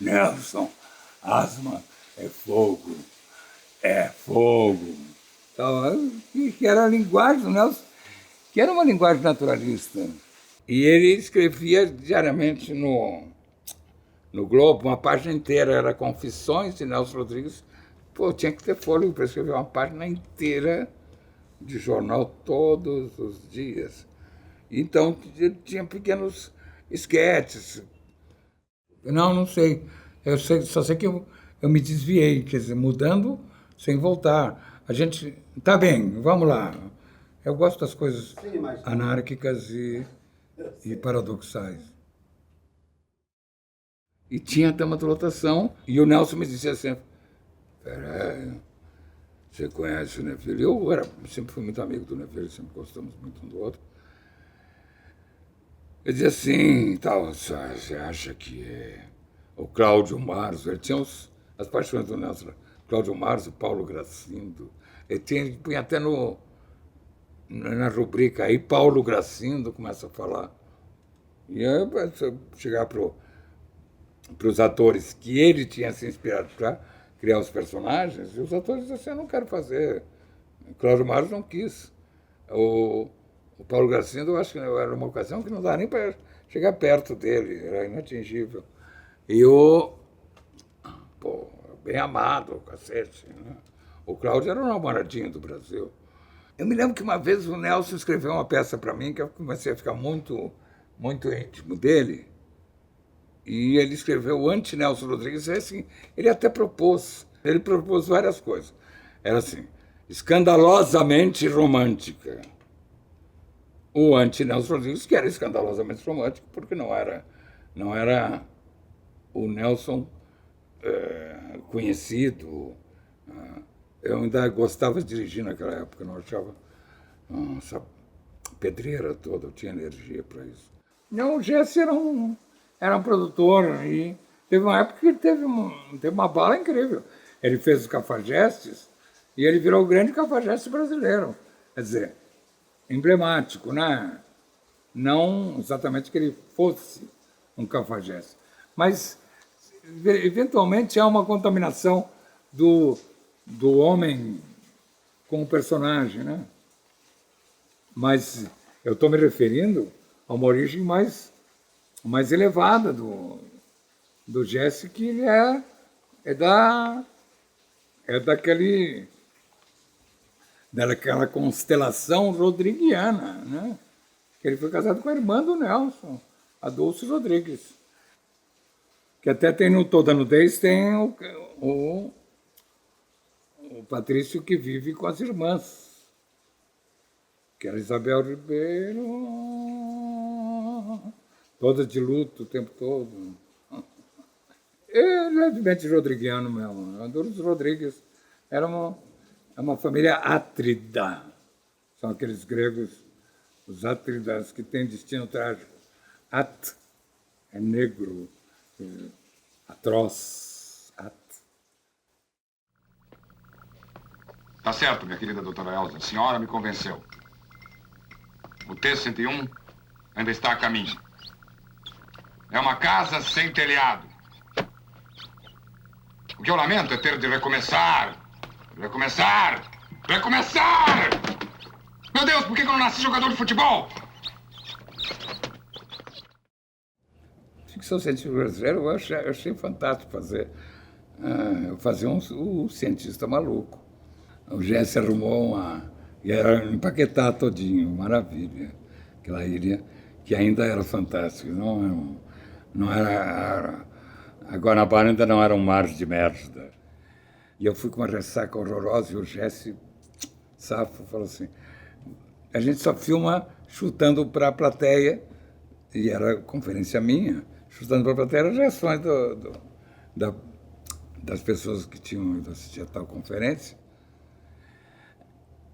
Nelson, asma é fogo, é fogo. Então, que era a linguagem do Nelson, que era uma linguagem naturalista. E ele escrevia diariamente no Globo, uma página inteira, era Confissões de Nelson Rodrigues. Pô, tinha que ter fôlego para escrever uma página inteira de jornal todos os dias. Então, tinha pequenos esquetes. Não sei. Só sei que eu me desviei, quer dizer, mudando sem voltar. A gente, tá bem, vamos lá. Eu gosto das coisas anárquicas e paradoxais. E tinha a Dama da Lotação, e o Nelson me dizia sempre, peraí, você conhece o Neufeld? Eu sempre fui muito amigo do Neufeld, sempre gostamos muito um do outro. Ele dizia assim, tal, você acha que é o Cláudio Marzo, ele tinha as paixões do Nelson, Cláudio Marzo, Paulo Gracindo, ele punha até na rubrica aí, Paulo Gracindo começa a falar. E aí, chegar para os atores que ele tinha se inspirado para criar os personagens, e os atores diziam assim, eu não quero fazer. O Cláudio Marzo não quis. O Paulo Gracindo, eu acho que era uma ocasião que não dava nem para chegar perto dele, era inatingível. E bem amado, cacete, né? O Cláudio era o namoradinho do Brasil. Eu me lembro que uma vez o Nelson escreveu uma peça para mim, que eu comecei a ficar muito, muito íntimo dele, e ele escreveu o anti-Nelson Rodrigues, assim, ele até propôs várias coisas. Era assim, escandalosamente romântica. O anti-Nelson Rodrigues, que era escandalosamente romântico, porque não era o Nelson conhecido. Eu ainda gostava de dirigir naquela época, não achava essa pedreira toda, eu tinha energia para isso. Não, o Jesse era um produtor, e teve uma época que ele teve uma bala incrível. Ele fez os Cafajestes e ele virou o grande cafajeste brasileiro. Quer dizer, emblemático, né? Não exatamente que ele fosse um cafajeste, mas eventualmente há uma contaminação do homem com o personagem, né? Mas eu estou me referindo a uma origem mais elevada do Jesse, que ele daquela constelação rodriguiana, né? Ele foi casado com a irmã do Nelson, a Dulce Rodrigues, que até tem no Toda Nudez, tem o Patrício que vive com as irmãs, que era Isabel Ribeiro, toda de luto o tempo todo. É levemente rodriguiano mesmo. A Dulce Rodrigues era uma família átrida. São aqueles gregos, os átridas, que têm destino trágico. At é negro, atroz, at. Tá certo, minha querida doutora Elza. A senhora me convenceu. O T-101 ainda está a caminho. É uma casa sem telhado. O que eu lamento é ter de recomeçar. Recomeçar! Recomeçar! Meu Deus, por que eu não nasci jogador de futebol? Ficção científica brasileira, eu achei fantástico fazer. Eu fazia o cientista maluco. O Jesse arrumou e era empaquetar todinho, maravilha. Aquela ilha que ainda era fantástica. Não era a Guanabara ainda não era um mar de merda. E eu fui com uma ressaca horrorosa e o Jesse, safo, falou assim, a gente só filma chutando para a plateia, e era conferência minha, chutando para a plateia as reações das pessoas que tinham ido assistir a tal conferência.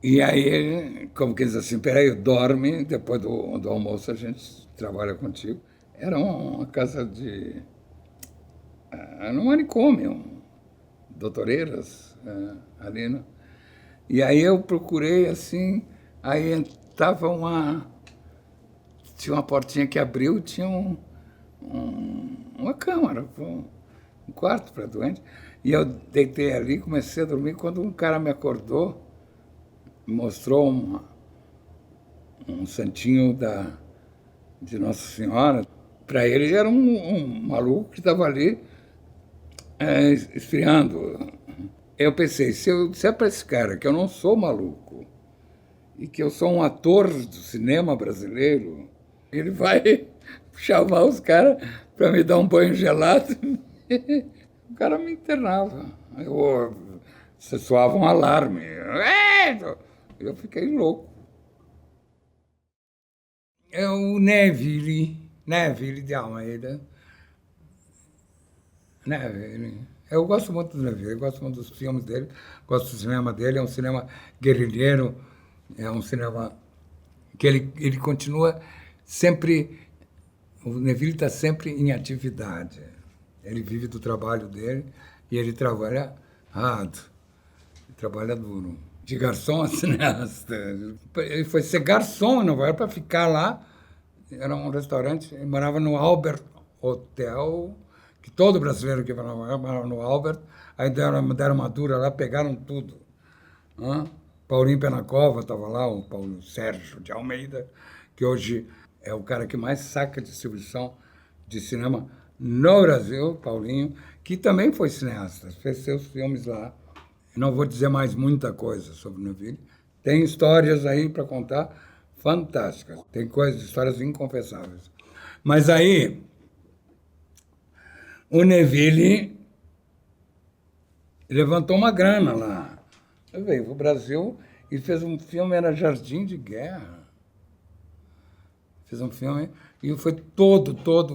E aí, como que diz assim, peraí, dorme, depois do almoço a gente trabalha contigo. Era uma casa era um manicômio, doutoreiras, ali, né? E aí eu procurei, assim, aí estava tinha uma portinha que abriu, tinha uma câmara um quarto para doente, e eu deitei ali, comecei a dormir, quando um cara me acordou, mostrou um santinho de Nossa Senhora. Para ele era um maluco que estava ali esfriando. Eu pensei, se eu disser para esse cara que eu não sou maluco e que eu sou um ator do cinema brasileiro, ele vai chamar os caras para me dar um banho gelado. O cara me internava. Soava um alarme. Eu fiquei louco. É o Neville de Almeida. Eu gosto muito do Neville, eu gosto muito dos filmes dele, gosto do cinema dele, é um cinema guerrilheiro, é um cinema que ele continua sempre, o Neville está sempre em atividade. Ele vive do trabalho dele e ele trabalha rápido, ele trabalha duro. De garçom a cineasta. Ele foi ser garçom, não era para ficar lá. Era um restaurante, ele morava no Albert Hotel, que todo brasileiro que morava no Albert, aí deram uma dura lá, pegaram tudo. Paulinho Penacova estava lá, o Paulo Sérgio de Almeida, que hoje é o cara que mais saca distribuição de cinema no Brasil, Paulinho, que também foi cineasta, fez seus filmes lá. Não vou dizer mais muita coisa sobre o Neville. Tem histórias aí para contar fantásticas. Tem histórias inconfessáveis. Mas aí, o Neville levantou uma grana lá. Ele veio para o Brasil e fez um filme, era Jardim de Guerra. Fez um filme e foi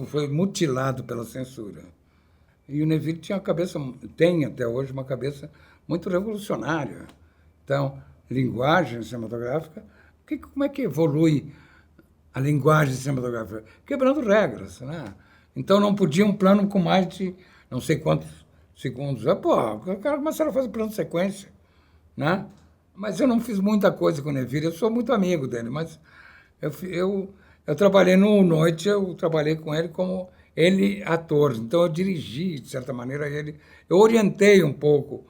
foi mutilado pela censura. E o Neville tinha tem até hoje uma cabeça muito revolucionária. Então, linguagem cinematográfica, como é que evolui a linguagem cinematográfica? Quebrando regras, né? Então, não podia um plano com mais de não sei quantos segundos. O cara começaram a fazer plano de sequência, né? Mas eu não fiz muita coisa com o Neville, eu sou muito amigo dele, mas eu trabalhei no Noite, eu trabalhei com ele como ele ator, então eu dirigi, de certa maneira, ele. Eu orientei um pouco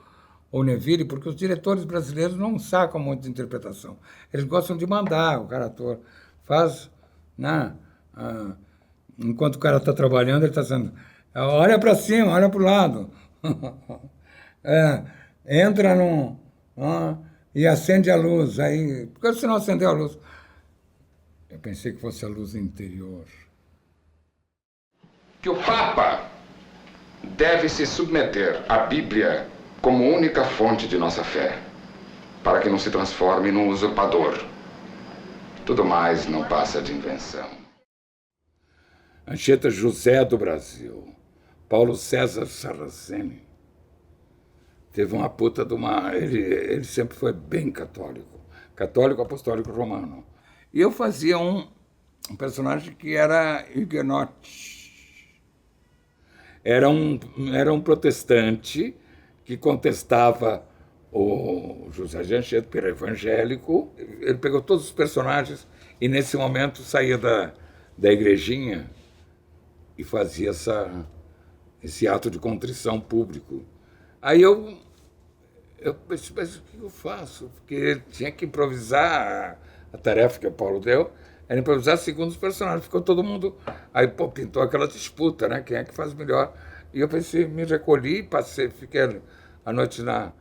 o Neville, porque os diretores brasileiros não sacam muito de interpretação. Eles gostam de mandar, o cara ator faz, né? Enquanto o cara está trabalhando, ele está dizendo, olha para cima, olha para o lado. Entra e acende a luz. Aí, por que você não acendeu a luz? Eu pensei que fosse a luz interior. Que o Papa deve se submeter à Bíblia como única fonte de nossa fé, para que não se transforme num usurpador. Tudo mais não passa de invenção. Anchieta José do Brasil, Paulo César Sarraceni, teve uma puta de uma... Ele sempre foi bem católico apostólico romano. E eu fazia um personagem que era huguenote. Era um protestante que contestava o José de Anchieta, que era evangélico. Ele pegou todos os personagens e, nesse momento, saía da igrejinha e fazia esse ato de contrição público. Aí eu pensei, mas o que eu faço? Porque ele tinha que improvisar, a tarefa que o Paulo deu era improvisar segundo os personagens. Ficou todo mundo... Aí, pintou aquela disputa, né? Quem é que faz melhor? E eu pensei, me recolhi, fiquei a noite na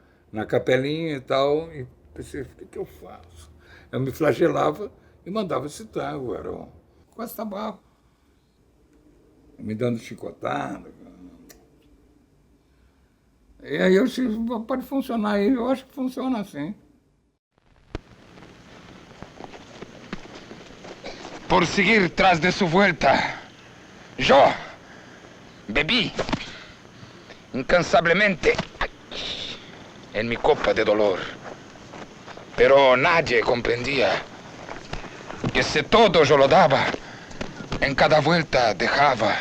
capelinha e tal, e pensei, o que eu faço? Eu me flagelava e mandava citar, eu era um Costa Barro, me dando chicotada. E aí eu disse, pode funcionar aí, eu acho que funciona assim. Por seguir tras de su vuelta, yo bebí incansablemente en mi copa de dolor. Pero nadie comprendía que si todo yo lo daba, en cada vuelta dejaba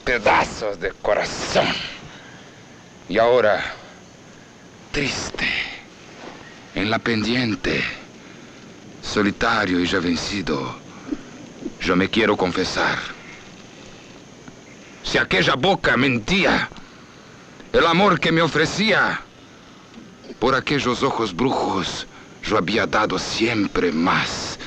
pedazos de corazón. Y ahora, triste, en la pendiente, solitario y ya vencido, yo me quiero confesar. Si aquella boca mentía, El amor que me ofrecía, por aquellos ojos brujos, yo había dado siempre más.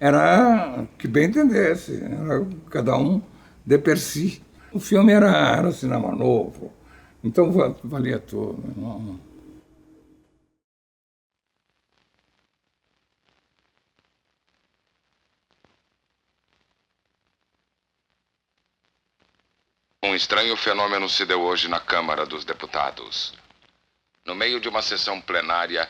Era que bem entendesse, era cada um de per si. O filme era cinema novo, então valia tudo. Não. Um estranho fenômeno se deu hoje na Câmara dos Deputados. No meio de uma sessão plenária,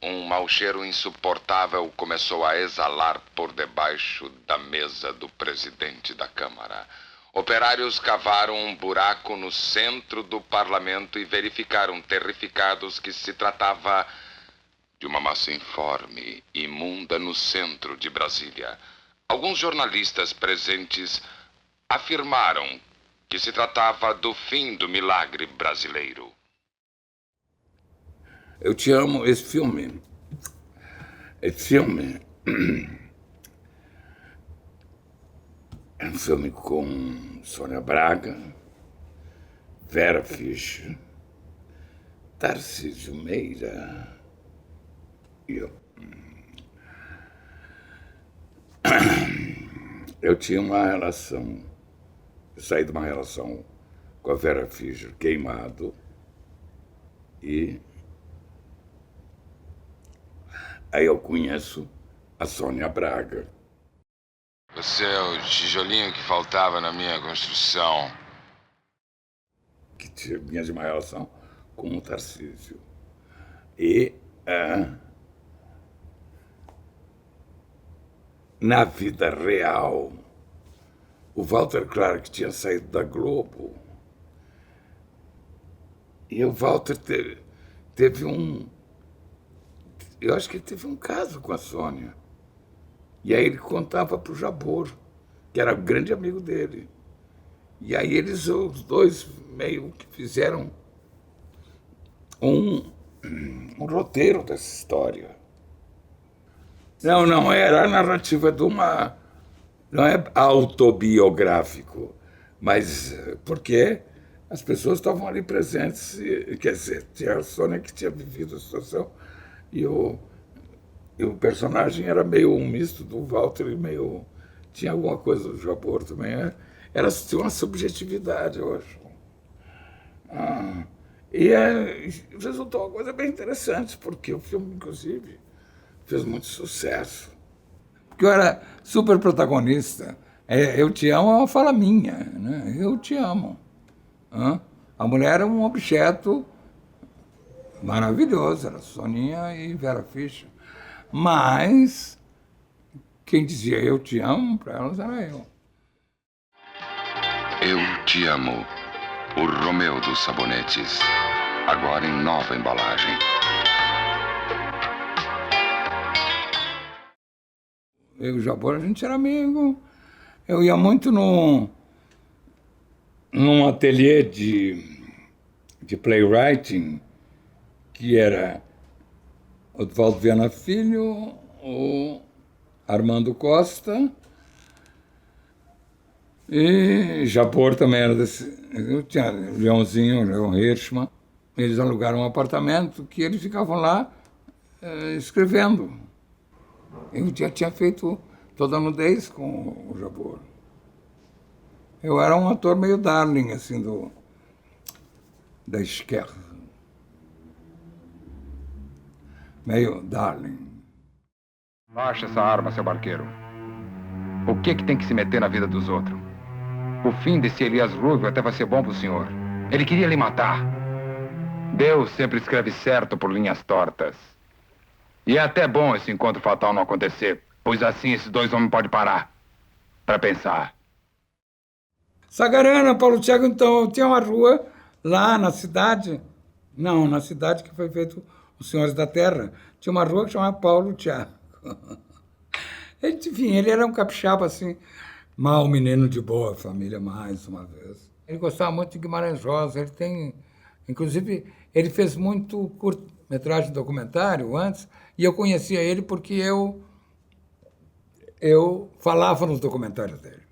um mau cheiro insuportável começou a exalar por debaixo da mesa do presidente da Câmara. Operários cavaram um buraco no centro do parlamento e verificaram, terrificados, que se tratava de uma massa informe, imunda no centro de Brasília. Alguns jornalistas presentes afirmaram que se tratava do fim do milagre brasileiro. Eu te amo, esse filme. Esse filme é um filme com Sônia Braga, Vera Fischer, Tarcísio Meira e eu. Eu tinha uma relação, eu saí de uma relação com a Vera Fischer, queimado, e aí eu conheço a Sônia Braga. Você é o tijolinho que faltava na minha construção. Que tinha de uma relação com o Tarcísio. E na vida real, o Walter Clark tinha saído da Globo. E o Walter teve um... Eu acho que ele teve um caso com a Sônia. E aí ele contava para o Jabor, que era um grande amigo dele. E aí eles, os dois, meio que fizeram um roteiro dessa história. Não, era a narrativa de uma... Não é autobiográfico, mas porque as pessoas estavam ali presentes, quer dizer, tinha a Sônia que tinha vivido a situação, e o personagem era meio um misto do Walter e meio... Tinha alguma coisa do Jabor também. Tinha uma subjetividade, eu acho. E resultou uma coisa bem interessante, porque o filme, inclusive, fez muito sucesso. Porque eu era super protagonista. Eu te amo é uma fala minha, né? Eu te amo. A mulher era um objeto maravilhoso, era Soninha e Vera Fischer. Mas quem dizia eu te amo para elas era eu. Eu te amo. O Romeu dos Sabonetes. Agora em nova embalagem. Eu e o Jabor, a gente era amigo. Eu ia muito num ateliê de playwriting, que era o Oswaldo Viana Filho, o Armando Costa, e Jabor também era desse... Eu tinha Leãozinho, Leão Hirschman. Eles alugaram um apartamento que eles ficavam lá escrevendo. Eu já tinha feito Toda a Nudez com o Jabor. Eu era um ator meio darling, assim, da esquerda. Meio darling. Baixa essa arma, seu barqueiro. O que tem que se meter na vida dos outros? O fim desse Elias Rubio até vai ser bom pro senhor. Ele queria lhe matar. Deus sempre escreve certo por linhas tortas. E é até bom esse encontro fatal não acontecer, pois assim esses dois homens podem parar para pensar. Sagarana, Paulo Thiago, então, tinha uma rua lá na cidade, não, na cidade que foi feito Os Senhores da Terra, tinha uma rua que chamava Paulo Thiago. Enfim, ele era um capixaba, assim, Mal menino de boa família, mais uma vez. Ele gostava muito de Guimarães Rosa. Ele tem, inclusive, ele fez muito curta-metragem documentário antes, e eu conhecia ele porque eu falava nos documentários dele.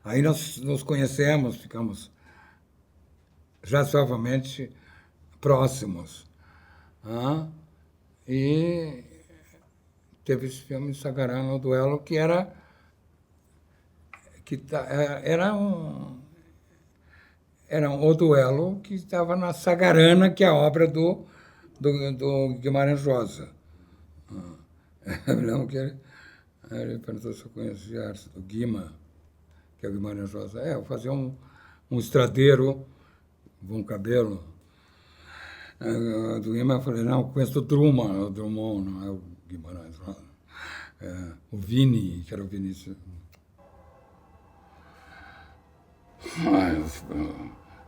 Aí nós nos conhecemos, ficamos razoavelmente próximos. E teve esse filme Sagarana no Duelo, que era o duelo que estava na Sagarana, que é a obra do Guimarães Rosa. Eu lembro que ele perguntou se eu conhecia a arte do Guima, que é o Guimarães Rosa. Eu fazia um estradeiro com cabelo. Do Guima eu falei, não, eu conheço o Drummond, não é o Guimarães Rosa. O Vini, que era o Vinícius. Mas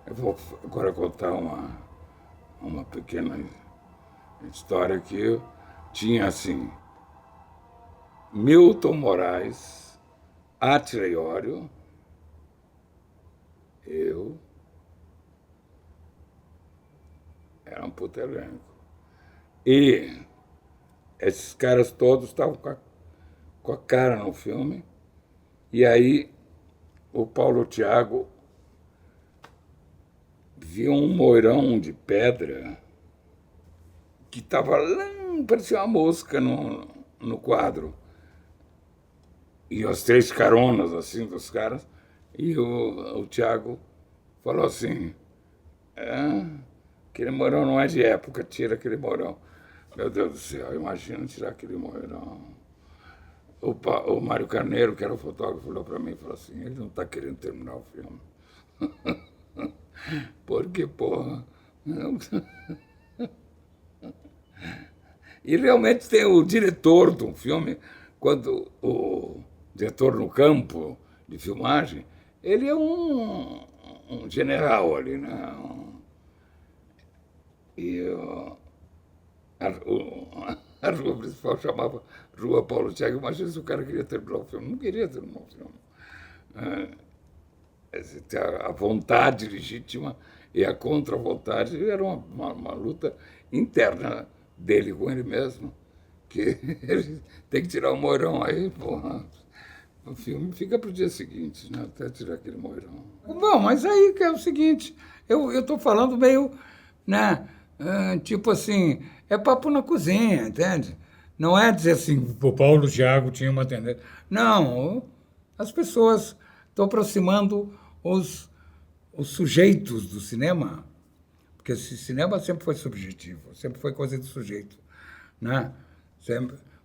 eu vou agora contar uma pequena história que eu tinha assim. Milton Moraes, Átila Iório, eu, era um puto elenco. E esses caras todos estavam com a cara no filme, e aí o Paulo Thiago viu um moirão de pedra que estava lá, parecia uma mosca no quadro. E as 3 caronas, assim, dos caras. E o Thiago falou assim, aquele moirão não é de época, tira aquele moirão. Meu Deus do céu, imagina tirar aquele moirão. O Mário Carneiro, que era o fotógrafo, olhou para mim e falou assim, ele não está querendo terminar o filme. Porque, porra... E realmente tem o diretor de um filme, quando o diretor no campo de filmagem, ele é um general ali, né? E a rua principal chamava Rua Paulo Thiago. Imagina se o cara queria terminar o filme. Não queria terminar o filme. A vontade legítima e a contra-vontade era uma luta interna dele com ele mesmo, que ele tem que tirar o moirão aí, porra. O filme fica para o dia seguinte, né? Até tirar aquele moirão. Bom, mas aí que é o seguinte, eu estou falando meio, né? Tipo assim, é papo na cozinha, entende? Não é dizer assim, o Paulo Thiago tinha uma tendência. Não, as pessoas estão aproximando os sujeitos do cinema, porque esse cinema sempre foi subjetivo, sempre foi coisa de sujeito, né?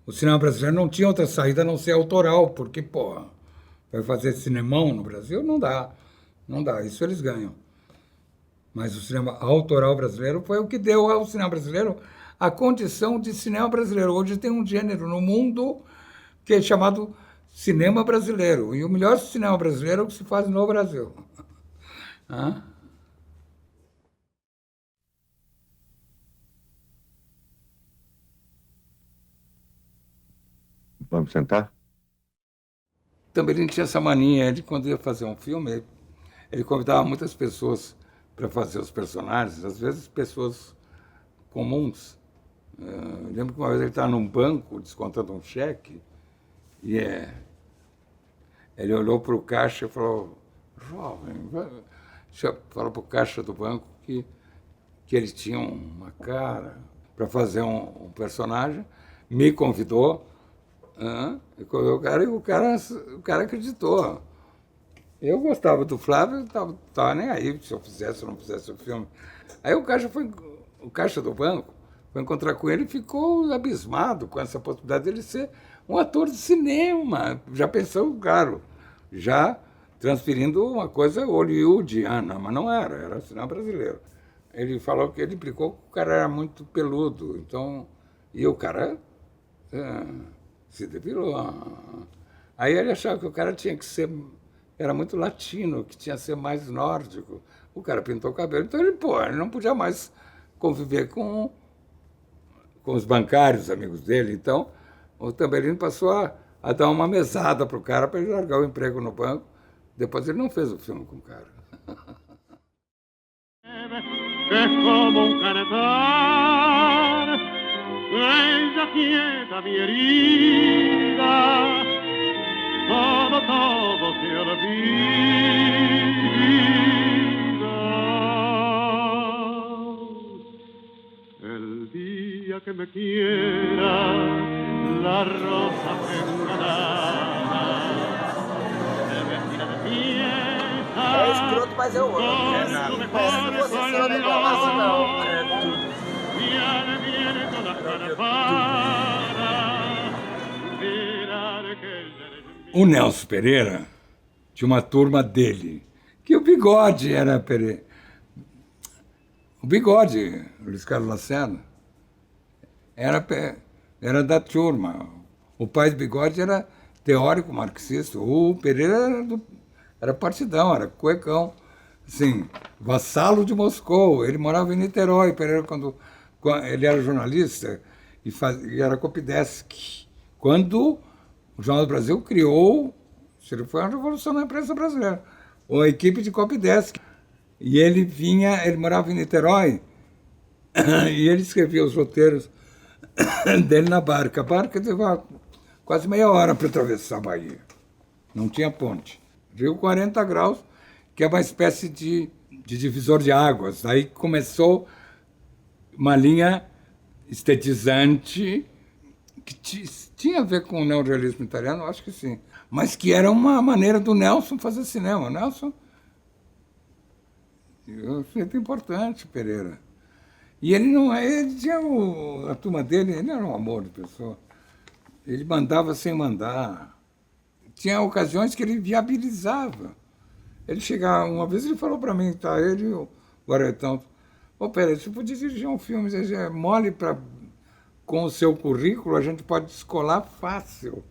O cinema brasileiro não tinha outra saída a não ser autoral, porque, porra, vai fazer cinemão no Brasil? Não dá, isso eles ganham. Mas o cinema autoral brasileiro foi o que deu ao cinema brasileiro a condição de cinema brasileiro. Hoje tem um gênero no mundo que é chamado cinema brasileiro, e o melhor cinema brasileiro é o que se faz no Brasil. Vamos sentar? Também ele tinha essa mania de, quando ia fazer um filme, ele convidava muitas pessoas para fazer os personagens, às vezes pessoas comuns. Eu lembro que uma vez ele estava num banco descontando um cheque e ele olhou para o caixa e falou, jovem, falou para o caixa do banco que ele tinha uma cara para fazer um personagem, me convidou, e o cara acreditou. Eu gostava do Flávio, estava nem aí se eu fizesse ou não fizesse o filme. Aí o caixa do banco foi encontrar com ele e ficou abismado com essa possibilidade dele ser um ator de cinema. Já pensou, claro, já transferindo uma coisa hollywoodiana, mas não era cinema brasileiro. Ele falou que ele implicou que o cara era muito peludo, então, e o cara se depilou. Aí ele achava que o cara tinha que ser, era muito latino, que tinha que ser mais nórdico. O cara pintou o cabelo, então ele não podia mais conviver com os bancários, amigos dele. Então, o Tambelino passou a dar uma mesada pro cara para ele largar o emprego no banco. Depois ele não fez o filme com o cara. Es como un canetar, ella quieta mi herida, todo se olvida. El día que me quiera, la rosa engalana, se vestirá de fiesta. É escroto, mas eu amo. Se fosse assim, eu não reclamasse, não. O Nelson Pereira tinha uma turma dele, que o Bigode era Pereira. O Bigode, o Luiz Carlos Lacerda, era da turma. O pai do Bigode era teórico marxista. O Pereira era partidão, era cuecão. Assim, vassalo de Moscou. Ele morava em Niterói. Pereira, quando ele era jornalista e era Copdesk. Quando o Jornal do Brasil criou, foi uma revolução na imprensa brasileira, a equipe de Copdesk. E ele morava em Niterói, e ele escrevia os roteiros dele na barca. A barca levava quase meia hora para atravessar a Bahia. Não tinha ponte. Rio 40 graus, que é uma espécie de divisor de águas. Aí começou uma linha estetizante que tinha a ver com o neorrealismo italiano, acho que sim, mas que era uma maneira do Nelson fazer cinema. O Nelson, eu sinto importante, Pereira. E ele não é, ele tinha a turma dele, ele era um amor de pessoa. Ele mandava sem mandar. Tinha ocasiões que ele viabilizava. Ele chegava, uma vez ele falou para mim, tá, ele e o Guaretão, Pereira, você podia dirigir um filme, você é mole para... Com o seu currículo, a gente pode descolar fácil.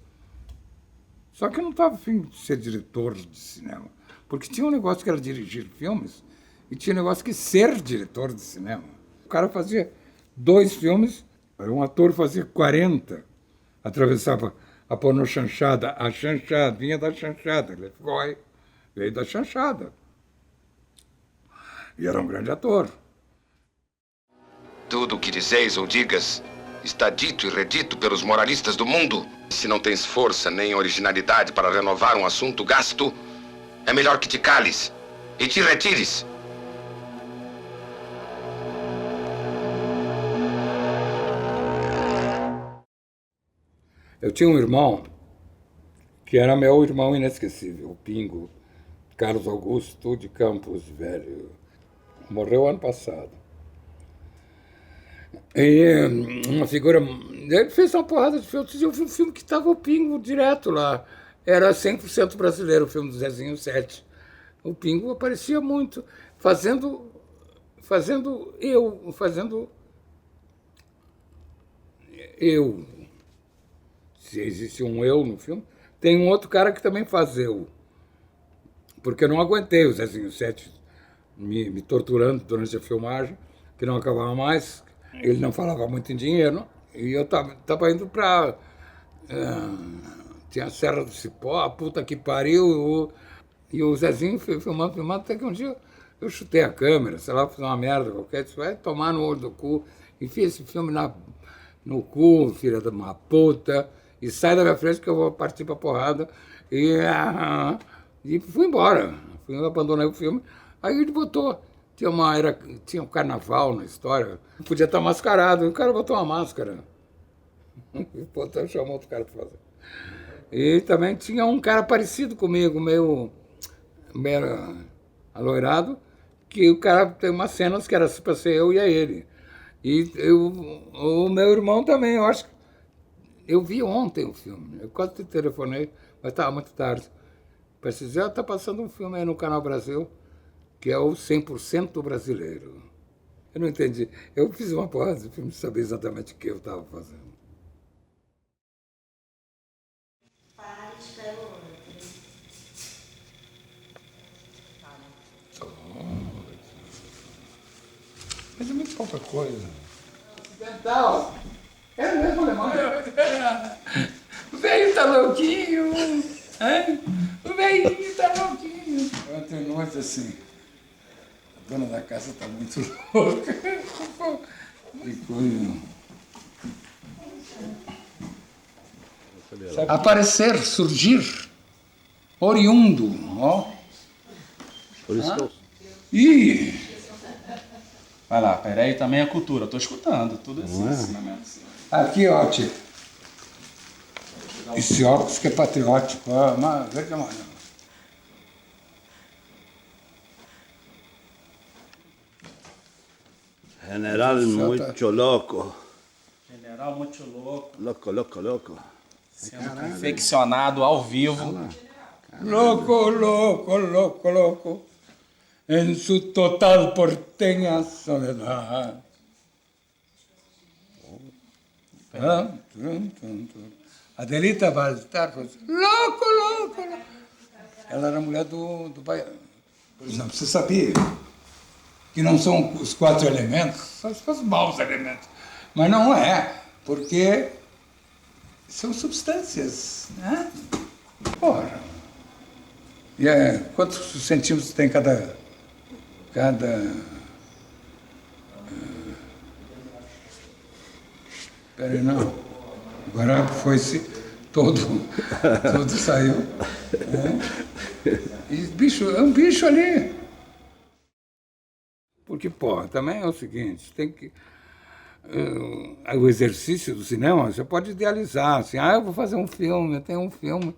Só que eu não estava afim de ser diretor de cinema. Porque tinha um negócio que era dirigir filmes e tinha um negócio que ser diretor de cinema. O cara fazia 2 filmes, um ator fazia 40. Atravessava a pornochanchada, a chanchada, vinha da chanchada. Ele veio da chanchada. E era um grande ator. Tudo o que dizeis ou digas está dito e redito pelos moralistas do mundo. Se não tens força nem originalidade para renovar um assunto gasto, é melhor que te cales e te retires. Eu tinha um irmão que era meu irmão inesquecível, o Pingo, Carlos Augusto de Campos Velho. Morreu ano passado. E uma figura... Ele fez uma porrada de filmes. Eu vi um filme que estava o Pingo direto lá. Era 100% brasileiro, o filme do Zezinho 7. O Pingo aparecia muito, fazendo eu. Se existe um eu no filme, tem um outro cara que também faz eu. Porque eu não aguentei o Zezinho 7 me torturando durante a filmagem, que não acabava mais. Ele não falava muito em dinheiro, e eu tava indo para... tinha a Serra do Cipó, a puta que pariu, e o Zezinho filmando, até que um dia eu chutei a câmera, sei lá, fiz uma merda qualquer, disse, vai tomar no olho do cu, enfia esse filme no cu, filha de uma puta, e sai da minha frente que eu vou partir pra porrada, e fui embora, abandonei o filme, aí ele botou... Tinha um carnaval na história, podia estar mascarado, e o cara botou uma máscara. Botou, chamou outro cara para fazer. E também tinha um cara parecido comigo, meio aloirado, que o cara tem umas cenas que era para ser eu e a ele. E o meu irmão também, eu acho que... Eu vi ontem o filme, eu quase te telefonei, mas estava muito tarde. Precisei, está passando um filme aí no Canal Brasil, que é o 100% brasileiro. Eu não entendi. Eu fiz uma porra de filme, saber exatamente o que eu estava fazendo. Mas é muito pouca coisa. Ocidental! É mesmo alemão? Veio, tá louquinho. Hein? O velhinho tá louquinho. Ontem à noite, assim, a dona da casa tá muito louca. Que coisa. Aparecer, surgir, oriundo, ó. Por isso que eu... Ih! Vai lá, peraí, também é cultura. Eu tô escutando tudo esse ensinamento. Aqui, ó, tio. Esse óculos que é patriótico, ó. Veja, mano. General muito louco. General muito louco. Louco. Sendo confeccionado ao vivo. Loco. En su total porteña soledad. Adelita Baltar, louco. Ela era mulher do baiano. Por exemplo, você sabia que não são os 4 elementos, são os maus elementos. Mas não é, porque são substâncias, né? Porra. E quantos centímetros tem cada peraí, não. Agora foi-se todo saiu. E bicho, é um bicho ali. Porque, pô, também é o seguinte, tem que... o exercício do cinema, você pode idealizar, assim, eu vou fazer um filme, eu tenho um filme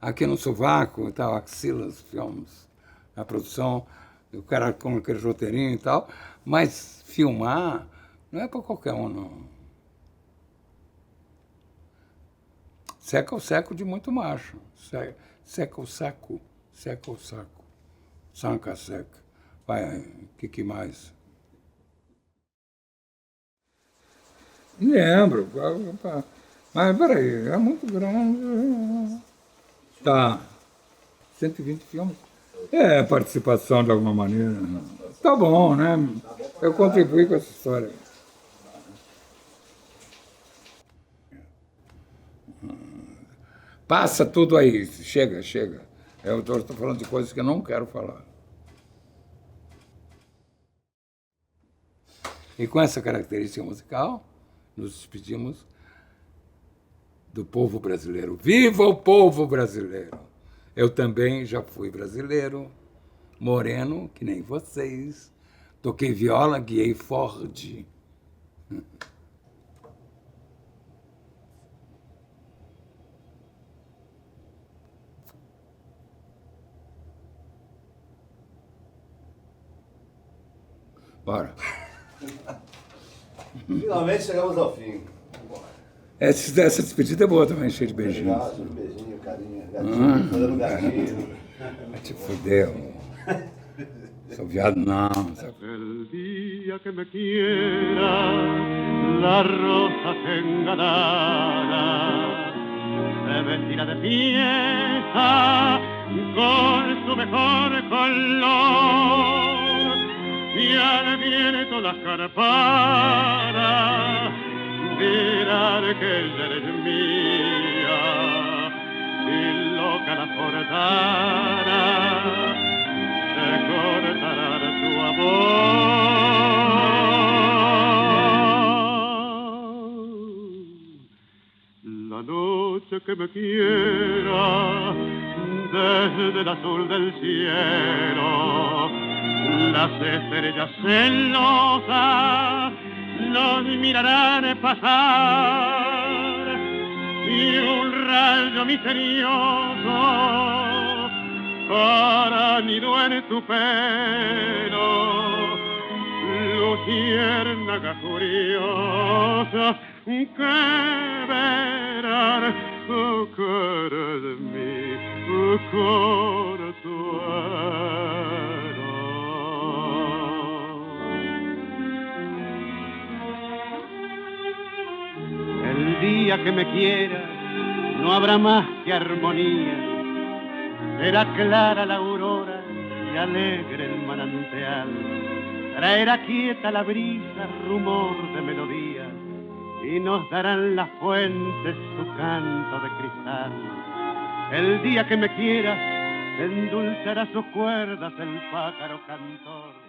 aqui no sovaco, tal, Axilas Filmes, a produção, o cara com aquele roteirinho e tal, mas filmar não é para qualquer um, não. Seca o seco de muito macho. Seca o saco. Sanca seca. Vai, o que mais? Não lembro. Mas peraí, é muito grande. Tá. 120 filmes. É participação de alguma maneira. Tá bom, né? Eu contribuí com essa história. Passa tudo aí, chega. Eu estou falando de coisas que eu não quero falar. E com essa característica musical, nos despedimos do povo brasileiro. Viva o povo brasileiro! Eu também já fui brasileiro, moreno, que nem vocês. Toquei viola, guiei Ford. Bora. Finalmente chegamos ao fim. Essa despedida é boa também, cheia de beijinhos. Obrigado, beijinho, carinho, gatinho, fazendo gatinho. Vai te fuder, sou viado não. El día que me quiera, la rosa engalana se vestirá de fiesta con su mejor color. Y al viento las carpanas dirán que ella eres mía, y loca la forzana se cortará de tu amor. La noche que me quiera, desde el azul del cielo, las estrellas celosas nos mirarán pasar, y un rayo misterioso hará nido en tu pelo, luciérnaga curiosa que verán cara de mi consuelo. El día que me quiera no habrá más que armonía, será clara la aurora y alegre el manantial, traerá quieta la brisa, rumor de melodía, y nos darán las fuentes su canto de cristal. El día que me quieras endulzará sus cuerdas el pájaro cantor.